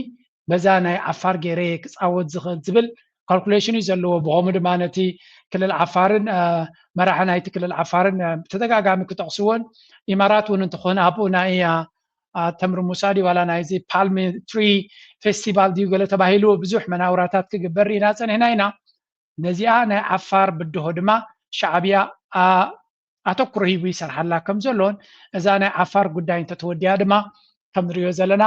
በዛ ናይ ዓፋር ገይረ ክፃወት ዝኽእል ዝብል ካልኩሌሽን እዩ ዘለዎ ብኸምኡ ድማ ነቲ ክልል ዓፋርን መራሒ ናይቲ ክልል ዓፋርን ብተደጋጋሚ ክጠቕስዎን ኢማራት እውን እንትኾነ ኣብኡ ናይ ተምሪ ሙሳዲ ዋላ ናይዚ ፓልሚ ትሪ ፌስቲቫል ድዩ ገለ ተባሂሉ ብዙሕ መናውራታት ክግበር ኢና ፀኒሕና ኢና ነዚኣ ናይ ዓፋር ብድሆ ድማ ሻዕብያ ኣተኩሮ ሂቡ ይሰርሓላ ከም ዘሎን እዛ ናይ ዓፋር ጉዳይ እንተተወዲያ ድማ ከም ንሪኦ ዘለና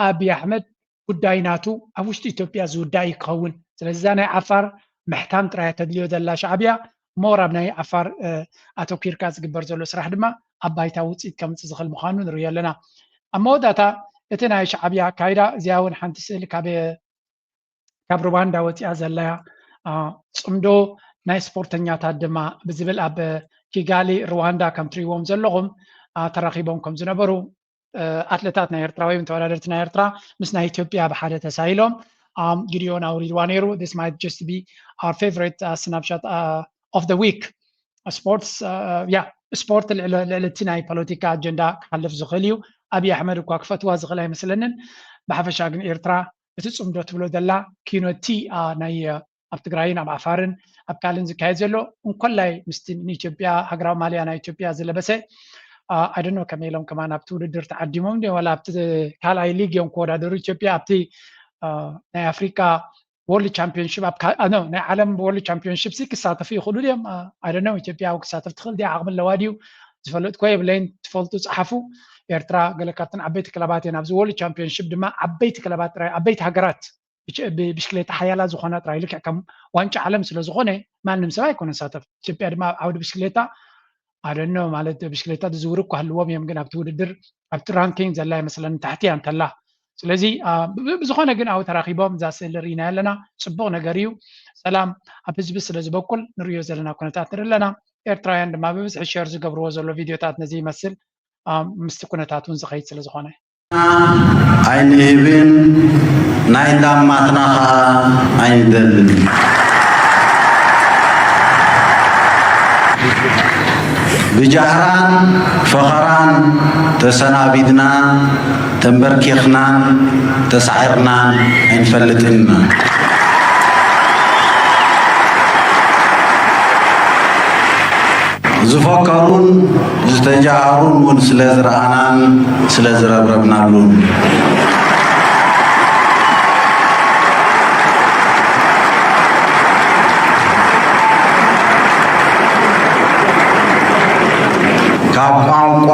ኣብይ ኣሕመድ ጉዳይ ናቱ ኣብ ውሽጢ ኢትዮጵያ ዝውዳእ ክኸውን ስለዚ እዛ ናይ ዓፋር ምሕታም ጥራይ ተድልዮ ዘላ ሻዕብያ ሞር ኣብ ናይ ዓፋር ኣተኪርካ ዝግበር ዘሎ ስራሕ ድማ ኣብ ባይታ ውፅኢት ከምፅእ ዝኽእል ምዃኑ ንሪኦ ኣለና ኣብ መወዳእታ እቲ ናይ ሻዕብያ ኣካይዳ እዚኣ እውን ሓንቲ ስእሊ ካብ ሩዋንዳ ወፂኣ ዘላ ፅምዶ ናይ ስፖርተኛታት ድማ ብዝብል ኣብ ኪጋሊ ሩዋንዳ ከም ትሪእዎም ዘለኹም ተራኺቦም ከም ዝነበሩ ኣትሌታት ናይ ኤርትራ ወይ ተወዳደርቲ ናይ ኤርትራ ምስ ናይ ኢትዮጵያ ብሓደ ተሳኢሎም ጊድዮን ኣውሪድዋ ነይሩ this might just be our favorite snapshot of the week ስፖርትስ ስፖርት ልዕልቲ ናይ ፖለቲካ ኣጀንዳ ክሓልፍ ዝኽእል እዩ ኣብይ ኣሕመድ እኳ ክፈትዋ ዝኽእል ኣይመስለንን ብሓፈሻ ግን ኤርትራ እቲ ፅምዶ ትብሎ ዘላ ኪኖቲ ናይ ኣብ ትግራይን ኣብ ዓፋርን ኣብ ካልእን ዝካየድ ዘሎ እንኮላይ ምስቲ ንኢትዮጵያ ሃገራዊ ማልያ ናይ ኢትዮጵያ ዝለበሰ ኣይደኖ ከመይ ኢሎም ከማ ኣብቲ ውድድር ተዓዲሞም ዋላ ኣብቲ ካልኣይ ሊግ እዮም ክወዳደሩ ኢትዮጵያ ኣብቲ ናይ ኣፍሪካ ወርልድ ቻምፒዮንሽፕ ናይ ዓለም ወርልድ ቻምፒዮንሽፕ ክሳተፉ ይኽእሉ ድዮም ኣይደኖ ኢትዮጵያ ኣብ ክሳተፍ ትኽእል ዲያ ዓቕሚ ኣለዋ ድዩ ዝፈልጥ ኮ የብለይን ትፈልጡ ፀሓፉ ኤርትራ ገለ ካብተን ዓበይቲ ክለባት እየን ኣብዚ ወርልድ ቻምፒዮንሽፕ ድማ ዓበይቲ ክለባት ጥራይ ዓበይቲ ሃገራት ብሽክሌታ ሓያላ ዝኾነ ጥራይ ልክዕ ከም ዋንጫ ዓለም ስለ ዝኾነ ማንም ሰብ ኣይኮነን ሳተፍ ኢትዮጵያ ድማ ዓውዲ ብሽክሌታ ኣይደኖ ማለት ብሽክሌታ ዝውር እኳ ሃልዎም እዮም ግን ኣብቲ ውድድር ኣብቲ ራንኪንግ ዘላ ይመስለኒ ታሕቲ እያ እንተላ ስለዚ ብዝኾነ ግን ኣብኡ ተራኺቦም እዛ ስእሊ ርኢና ኣለና ፅቡቕ ነገር እዩ ሰላም ኣብ ህዝቢ ስለ ዝበቁል ንሪኦ ዘለና ኩነታት ንርኢ ኣለና ኤርትራውያን ድማ ብብዝሒ ሸር ዝገብርዎ ዘሎ ቪድዮታት ነዚ ይመስል ምስቲ ኩነታት እውን ዝኸይድ ስለ ዝኾነ ኣይንህብን ናይ ዳማትና ከዓ ኣይንደልን ብጃህራን ፈኸራን ተሰናቢድና ተንበርኪኽናን ተሳዒርናን ኣይንፈልጥን ዝፈከሩን ዝተጃሃሩን እውን ስለ ዝረኣናን ስለ ዝረብረብናሉን ካብ ቋንቋ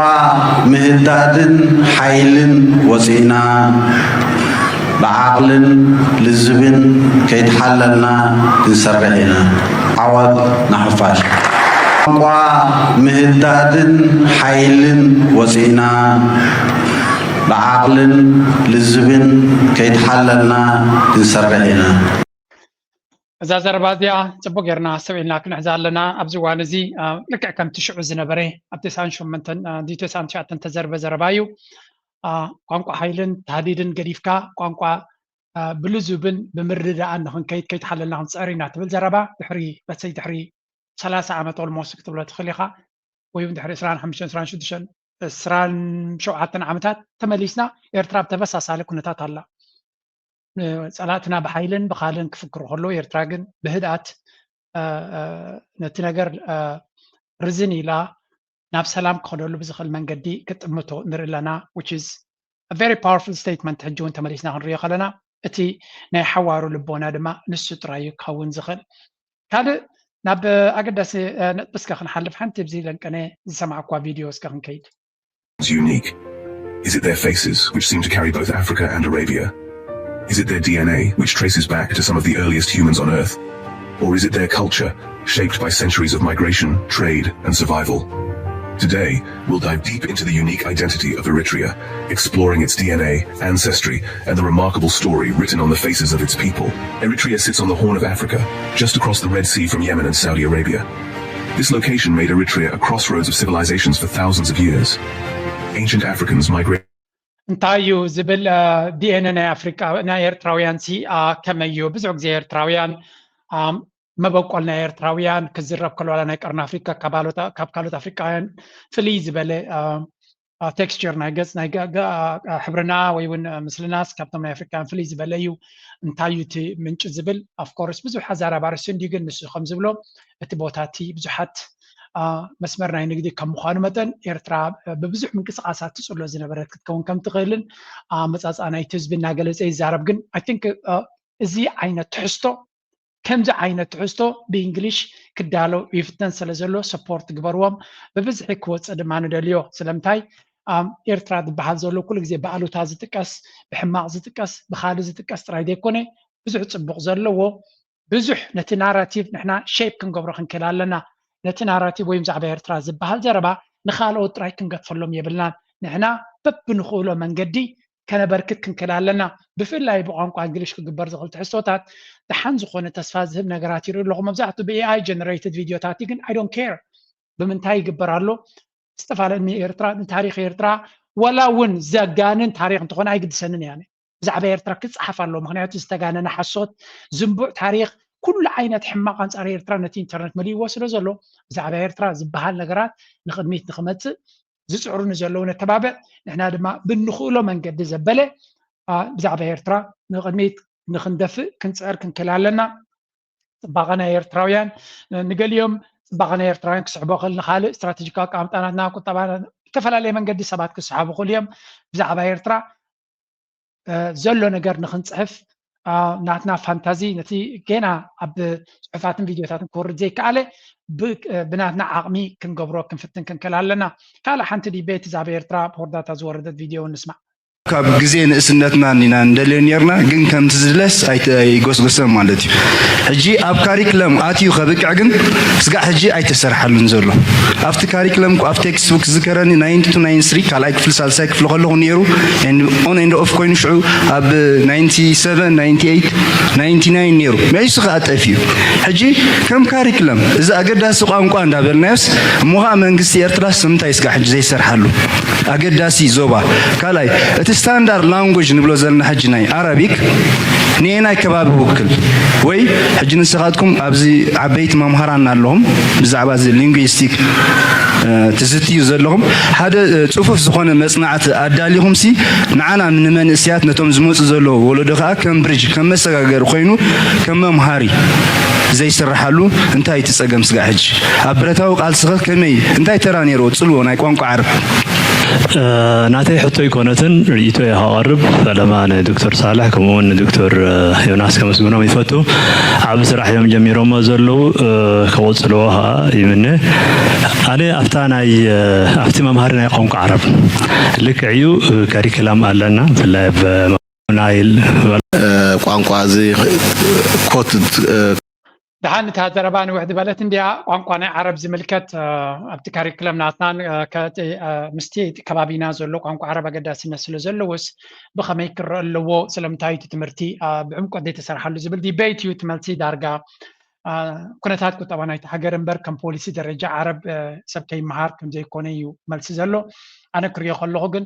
ምህዳድን ሓይልን ወፂና بعقل للزبن كيد حللنا كنسرعنا عوض نحفاش مهداد حيل وزينا بعقل للزبن كيد حللنا كنسرعنا እዛ ዘረባ እዚኣ ፅቡቅ ጌርና ሰብኢልና ክንሕዛ ኣለና ኣብዚ እዋን እዚ ልክዕ ከም ትሽዑ ዝነበረ ኣብ 98 ተዘርበ ዘረባ እዩ ቋንቋ ሓይልን ተሃዲድን ገዲፍካ ቋንቋ ብልዙብን ብምርድዳእን ንክንከይድ ከይተሓለልና ክንፅዕር ኢና ትብል ዘረባ ድሕሪ 30 ዓመት ኦልሞስት ክትብሎ ትኽእል ኢኻ ወይ እውን ድሕሪ 27 ዓመታት ተመሊስና ኤርትራ ብተመሳሳሊ ኩነታት ኣላ ጸላእትና ብሓይልን ብኻልን ክፍክሩ ከሎ ኤርትራ ግን ብህድኣት ነቲ ነገር ርዝን ኢላ ናብ ሰላም ክኸደሉ ብዝኽእል መንገዲ ክጥምቶ ንርኢ ኣለና which is a very powerful statement ሕጂ እውን ተመሊስና ክንሪኦ ከለና እቲ ናይ ሓዋሩ ልቦና ድማ ንሱ ጥራዩ ክኸውን ዝኽእል ካልእ ናብ ኣገዳሲ ነጥብስካ ክንሓልፍ ሓንቲ ብዚ ለንቀነ ዝሰማዕኳ ቪድዮ እስካ ክንከይድ unique. Is it their faces which seem to carry both Africa and Arabia? Is it their DNA which traces back to some of the earliest humans on Earth? Or is it their culture, shaped by centuries of migration, trade, and survival? Today, we'll dive deep into the unique identity of Eritrea, exploring its DNA, ancestry, and the remarkable story written on the faces of its people. Eritrea sits on the Horn of Africa, just across the Red Sea from Yemen and Saudi Arabia. This location made Eritrea a crossroads of civilizations for thousands of years. Ancient Africans migrated. እንታይ እዩ ዝብል ዲኤንኤ ናይ ኣፍሪካ ናይ ኤርትራውያን ሲ ከመይ እዩ ብዙሕ ግዜ ኤርትራውያን መበቆል ናይ ኤርትራውያን ክዝረብ ከለዋላ ናይ ቀርኒ ኣፍሪካ ካብ ካልኦት ኣፍሪካውያን ፍልይ ዝበለ ቴክስቸር ናይ ገጽ ናይ ሕብርና ወይ እውን ምስልናስ ካብቶም ናይ ኣፍሪካውያን ፍልይ ዝበለ እዩ እንታይ እዩ እቲ ምንጭ ዝብል ኣፍኮርስ ብዙሕ ኣዛራባ ርእሲ እንዲሁ ግን ንሱ ከም ዝብሎ እቲ ቦታ እቲ ብዙሓት መስመር ናይ ንግዲ ከም ምዃኑ መጠን ኤርትራ ብብዙሕ ምንቅስቃሳት ትፅሎ ዝነበረት ክትከውን ከም ትኽእልን መፃፅኣ ናይቲ ህዝቢ እናገለፀ ይዛረብ ግን ኣይ ቲንክ እዚ ዓይነት ትሕዝቶ ከምዚ ዓይነት ትሕዝቶ ብእንግሊሽ ክዳሎ ይፍተን ስለ ዘሎ ሰፖርት ግበርዎም ብብዝሒ ክወፅእ ድማ ንደልዮ ስለምንታይ ኤርትራ ዝበሃል ዘሎ ኩሉ ግዜ ብኣሉታ ዝጥቀስ ብሕማቕ ዝጥቀስ ብካልእ ዝጥቀስ ጥራይ ዘይኮነ ብዙሕ ፅቡቕ ዘለዎ ብዙሕ ነቲ ናራቲቭ ንሕና ሼፕ ክንገብሮ ክንክእል ኣለና ነቲ ናራቲቭ ወይ ብዛዕባ ኤርትራ ዝበሃል ዘረባ ንኻልኦት ጥራይ ክንገድፈሎም የብልናን ንሕና በብንኽእሎ መንገዲ ከነበርክት ክንክእል ኣለና ብፍላይ ብቋንቋ እንግሊሽ ክግበር ዝኽእል ትሕዝቶታት ድሓን ዝኾነ ተስፋ ዝህብ ነገራት ይርኢ ኣለኹ መብዛሕትኡ ብኤአይ ጀነሬትድ ቪድዮታት ግን ኣይ ዶንት ኬር ብምንታይ ይግበር ኣሎ ዝተፈላለዩ ኤርትራ ንታሪክ ኤርትራ ወላ እውን ዘጋንን ታሪክ እንትኾነ ኣይግድሰንን ያኔ ብዛዕባ ኤርትራ ክፅሓፍ ኣሎ ምክንያቱ ዝተጋነነ ሓሶት ዝንቡዕ ታሪክ ኩሉ ዓይነት ሕማቕ ኣንጻር ኤርትራ ነቲ ኢንተርኔት መሊእዎ ስለ ዘሎ ብዛዕባ ኤርትራ ዝበሃል ነገራት ንቅድሚት ንክመፅእ ዝፅዕሩ ንዘለዉ ነተባብዕ ንሕና ድማ ብንኽእሎ መንገዲ ዘበለ ብዛዕባ ኤርትራ ንቅድሚት ንክንደፍእ ክንፅዕር ክንክእል ኣለና ፅባቐ ናይ ኤርትራውያን ንገሊኦም ፅባቐ ናይ ኤርትራውያን ክስሕቦ ክእል ንካልእ ስትራቴጂካዊ ኣቀማምጣናትና ቁጠባና ዝተፈላለየ መንገዲ ሰባት ክስሓቡ ክእሉ እዮም ብዛዕባ ኤርትራ ዘሎ ነገር ንክንፅሕፍ ናትና ፋንታዚ ነቲ ገና ኣብ ፅሑፋትን ቪድዮታትን ክወርድ ዘይከኣለ ብናትና ዓቕሚ ክንገብሮ ክንፍትን ክንክእል ኣለና ካልእ ሓንቲ ዲቤት ዛዕባ ኤርትራ ብወርዳታ ዝወረደት ቪድዮ ንስማዕ ካብ ግዜ ንእስነትና ኒና እንደልዮ ነርና ግን ከምቲ ዝድለስ ኣይጎስጎሰን ማለት እዩ ሕጂ ኣብ ካሪክለም ኣትዩ ከብቅዕ ግን ስጋዕ ሕጂ ኣይተሰርሓሉን ዘሎ ኣብቲ ካሪክለም ኣብ ቴክስትቡክ ዝከረኒ 9293 ካልኣይ ክፍሊ ሳልሳይ ክፍሊ ከለኹ ነይሩ ኦን ኤንድ ኦፍ ኮይኑ ሽዑ ኣብ 97 98 99 ነይሩ መይሱ ከዓ ጠፍዩ ሕጂ ከም ካሪክለም እዚ ኣገዳሲ ቋንቋ እንዳበልናዮስ እሞኻ መንግስቲ ኤርትራ ስምንታይ ስጋዕ ሕጂ ዘይሰርሓሉ ኣገዳሲ ዞባ ካልኣይ እቲ ስታንዳርድ ላንጉጅ ንብሎ ዘለና ሕጂ ናይ ኣረቢክ ንናይ ከባቢ ውክል ወይ ሕጂ ንስኻትኩም ኣብዚ ዓበይቲ መምሃራን ኣለኹም ብዛዕባ እዚ ሊንጉስቲክ ትዝትዩ ዘለኹም ሓደ ፅፉፍ ዝኾነ መፅናዕቲ ኣዳሊኹም ሲ ንዓና ንመንእስያት ነቶም ዝመፁ ዘለዉ ወለዶ ከዓ ከም ብሪጅ ከም መሰጋገሪ ኮይኑ ከም መምሃሪ ዘይስራሓሉ እንታይ ትፀገም ስጋዕ ሕጂ ኣብ ብረታዊ ቃልስኸ ከመይ እንታይ ተራ ነይሩ ፅልዎ ናይ ቋንቋ ዓረብ ናተይ ሕቶ ይኮነትን ርእይቶ የኸቐርብ ፈለማ ንዶክተር ሳላሕ ከምኡውን ንዶክተር ዮናስ ከመስግኖም ይፈቱ ዓብ ስራሕ እዮም ጀሚሮሞ ዘለዉ ከወፅልዎ ከዓ ይምነ ኣነ ኣብቲ መምሃሪ ናይ ቋንቋ ዓረብ ልክዕ እዩ ካሪክላም ኣለና ብፍላይ ናይል ቋንቋ እዚ ኮት دحان تهذربان وحده بلت انديا قانقانا عرب زملكت ابتي كاريكولم ناتنا مستي كبابينا زلو قانقا عرب قداسنا سلو زلوس بخمي كر لو سلمتاي تمرتي بعمق قد يتسرحلو زبل ديبيت يو تملتي دارغا كنتات طبعا هاجرن بر كم بوليسي درجه عرب سبكي مهار كم زي كونيو ملسي زلو انا كريو خلو ግን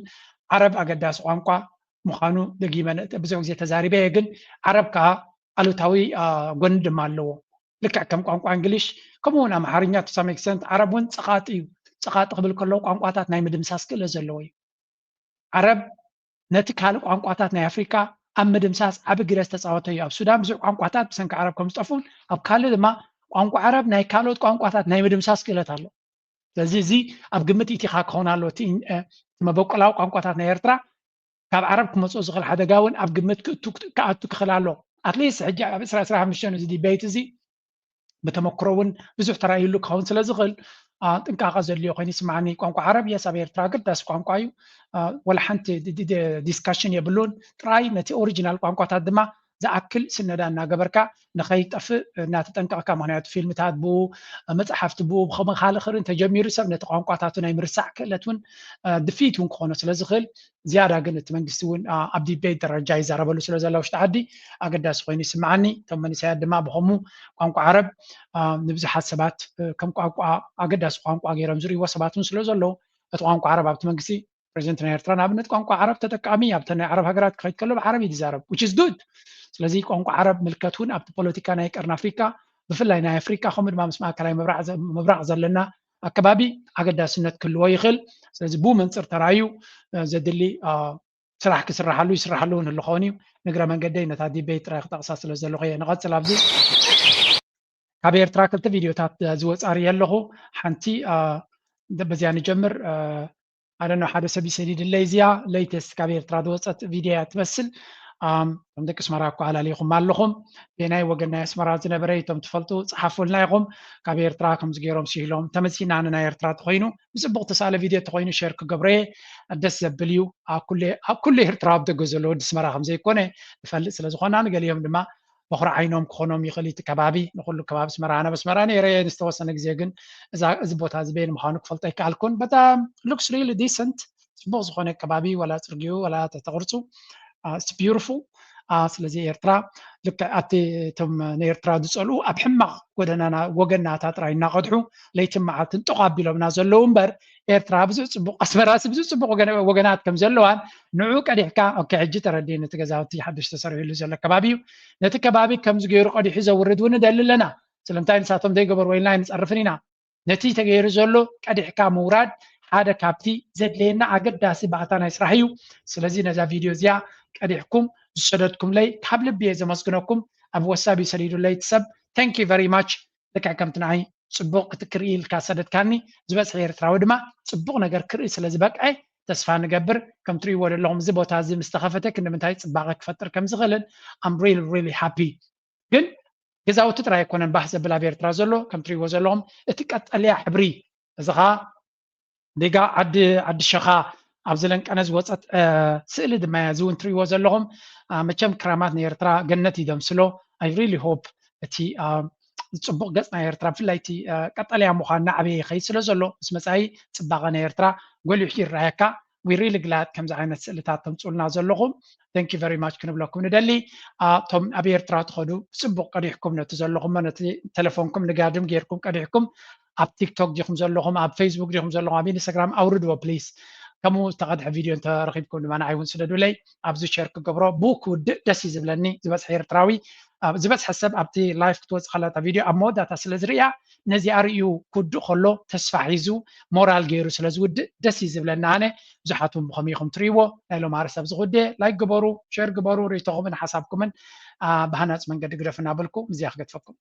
عرب اقداس ቋንቋ مخانو دقيمه بزو زي تزاريبه ግን عرب كا አሉታዊ ጎን ድማ ኣለዎ ልክዕ ከም ቋንቋ እንግሊሽ ከምኡውን ኣምሓርኛ to some extent ዓረብ እውን ፀኻጥ እዩ ፀኻጥ ክብል ከሎ ቋንቋታት ናይ ምድምሳስ ክእለት ዘለዎ እዩ ዓረብ ነቲ ካልእ ቋንቋታት ናይ ኣፍሪካ ኣብ ምድምሳስ ዓብ ግደ ዝተፃወተ እዩ ኣብ ሱዳን ብዙሕ ቋንቋታት ብሰንኪ ዓረብ ከም ዝጠፍኡን ኣብ ካልእ ድማ ቋንቋ ዓረብ ናይ ካልኦት ቋንቋታት ናይ ምድምሳስ ክእለት ኣሎ ስለዚ እዚ ኣብ ግምት ኢቲኻ ክኸውን ኣሎ እቲ መበቆላዊ ቋንቋታት ናይ ኤርትራ ካብ ዓረብ ክመፅኦ ዝኽእል ሓደጋ እውን ኣብ ግምት ክኣቱ ክኽእል ኣሎ أتليست حجة إسرع مشان زي بيت زي بتمكرون بزح ترى يلو كون سلازغل تنكا غزل لي خليني سمعني قانق عربي سابير تراقل داس قانق أيو ولا حنت ديسكشن يبلون تراي نتي أوريجينال قانق تادما زأكل سندان ناقبركا نخيط أف ناتتنكا كمانات فيلم تادبو متحفت بو بخمن خال خرين تجمير سب نت قانق تاتنا يمرسع كلتون دفيتون كونه سلازغل زيادة قلت من قسون أبدي بيت درجة زربلو سلازلاوش تعدي أقداس خليني سمعني ثم نساعد ما بهمو قانق عرب نبزح حسابات كم قانق أقداس قانق غيرهم زري وسباتون سلازلو قانق عرب أبت من قسي بريزنت نيرتران أبنت قانق عرب تتكامي أبتنا عرب هجرات خيط كله عربي ديزارب which is good ስለዚህ ቋንቋ ዓረብ ምልከቱን ኣብቲ ፖለቲካ ናይ ቀርን ኣፍሪካ ብፍላይ ናይ ኣፍሪካ ከምኡ ድማ ምስ ማእከላይ ምብራቅ ዘለና ኣከባቢ ኣገዳስነት ክህልዎ ይኽእል ስለዚ ቡ መንፅር ተራዩ ዘድሊ ስራሕ ክስራሓሉ ይስራሓሉ ንልኾን እዩ ንግረ መንገደይ ነታ ዲቤት ጥራይ ክጠቕሳ ስለ ዘለኹ እየ ንቐፅል ኣብዚ ካብ ኤርትራ ክልተ ቪድዮታት ዝወፃሪ ኣለኹ ሓንቲ በዚያ ንጀምር ኣደኖ ሓደ ሰብ ይሰዲድለይ እዚያ ሌይተስት ካብ ኤርትራ ዝወፀት ቪድዮ እያ ትመስል ከም ደቂ ኣስመራ እኳ ኣላሊኹም ኣለኹም ብናይ ወገን ናይ ኣስመራ ዝነበረ እቶም ትፈልጡ ፀሓፉልና ኢኹም ካብ ኤርትራ ከምዚ ገይሮም ሲኢሎም ተመሲና ናይ ኤርትራ ተኮይኑ ብፅቡቅ ተሳለ ቪድዮ ተኮይኑ ሸር ክገብረ ደስ ዘብል እዩ ኣብ ኩሉ ኤርትራ ኣብ ደገ ዘሎ ወዲ ኣስመራ ከምዘይኮነ ንፈልጥ ስለዝኾና ንገሊኦም ድማ በኩሪ ዓይኖም ክኾኖም ይኽእል እቲ ከባቢ ንኩሉ ከባቢ ኣስመራ ኣነ በስመራ ነይረ ንዝተወሰነ ግዜ ግን እዚ ቦታ ዝበየ ንምዃኑ ክፈልጦ ኣይከኣልኩን በጣም ሉክስ ሪሊ ዲሰንት ፅቡቅ ዝኾነ ከባቢ ወላ ፅርግዩ ወላ ተተቕርፁ it's beautiful ስለዚ ኤርትራ ልክ ኣቲ እቶም ንኤርትራ ዝፀልኡ ኣብ ሕማቕ ጎደናና ወገናታ ጥራይ እናቐድሑ ለይትን መዓልትን ጥቕ ኣቢሎምና ዘለዉ እምበር ኤርትራ ብዙሕ ፅቡቕ ኣስመራሲ ብዙሕ ፅቡቕ ወገናት ከም ዘለዋን ንዑ ቀዲሕካ ኦኬ ሕጂ ተረዲእ ነቲ ገዛውቲ ሓድሽ ተሰሪሕሉ ዘሎ ከባቢ እዩ ነቲ ከባቢ ከምዚ ገይሩ ቀዲሑ ዘውርድ እውን ንደሊ ኣለና ስለምንታይ ንሳቶም ዘይገበሩ ወይልና ንፀርፍን ኢና ነቲ ተገይሩ ዘሎ ቀዲሕካ ምውራድ ሓደ ካብቲ ዘድልየና ኣገዳሲ ባእታ ናይ ስራሕ እዩ ስለዚ ነዛ ቪድዮ እዚኣ ቀዲሕኩም ዝሰደድኩም ለይ ካብ ልቢ እየ ዘመስግነኩም ኣብ ወሳቢ ሰዲዱ ለይ ትሰብ ታንክ ዩ ቨሪ ማች ልክዕ ከምቲ ንዓይ ፅቡቅ ክትክርኢ ኢልካ ሰደድካኒ ዝበፅሐ ኤርትራዊ ድማ ፅቡቅ ነገር ክርኢ ስለ ዝበቅዐ ተስፋ ንገብር ከም ትሪእዎ ዘለኹም እዚ ቦታ እዚ ምስ ተኸፈተ ክንምንታይ ፅባቐ ክፈጥር ከም ዝኽእልን ኣም ሪሊ ሃፒ ግን ገዛውቲ ጥራይ ኣይኮነን ባህ ዘብል ኣብ ኤርትራ ዘሎ ከም ትሪእዎ ዘለኹም እቲ ቀጠልያ ሕብሪ እዚ ኸ ዴጋ ዓዲ ሸኻ ኣብ ዘለንቀነ ዝወፀት ስእሊ ድማ እያ እዚ እውን ትሪእዎ ዘለኹም መቸም ክራማት ንኤርትራ ገነት እዩ ደምስሎ ኣይ ሪሊ ሆፕ እቲ ፅቡቅ ገፅ ናይ ኤርትራ ብፍላይ እቲ ቀጠልያ ምዃን ናዕበየ ይኸይድ ስለ ዘሎ ምስ መፃኢ ፅባቐ ናይ ኤርትራ ጎሊሑ ይረኣየካ ዊ ሪሊ ግላድ ከምዚ ዓይነት ስእልታት ተምፅኡልና ዘለኹም ታንክ ዩ ቨሪ ማች ክንብለኩም ንደሊ እቶም ኣብ ኤርትራ ትኸዱ ብፅቡቅ ቀዲሕኩም ነቲ ዘለኹም ነቲ ቴሌፎንኩም ንጋድም ጌርኩም ቀዲሕኩም ኣብ ቲክቶክ ዲኹም ዘለኹም ኣብ ፌስቡክ ዲኹም ዘለኹም ኣብ ኢንስታግራም ኣውርድዎ ፕሊዝ ከምኡ ዝተቐድሐ ቪድዮ እንተረኺብኩም ድማ ንዓይ እውን ስደዱለይ ኣብዚ ሸር ክገብሮ ቡክ ውድእ ደስ እዩ ዝብለኒ ዝበፅሐ ኤርትራዊ ዝበፅሐ ሰብ ኣብቲ ላይፍ ክትወፅእ ከላታ ቪድዮ ኣብ መወዳእታ ስለ ዝርያ ነዚኣ ርእዩ ክውድእ ከሎ ተስፋ ሒዙ ሞራል ገይሩ ስለ ዝውድእ ደስ እዩ ዝብለና ኣነ ብዙሓት እውን ብኸመይ ኢኹም ትሪእዎ ናይ ሎም ማሕበረሰብ ዝጉድእ ላይክ ግበሩ ሸር ግበሩ ርእቶኹምን ሓሳብኩምን ብሃናፅ መንገዲ ግደፍ እናበልኩ እዚኣ ክገድፈኩም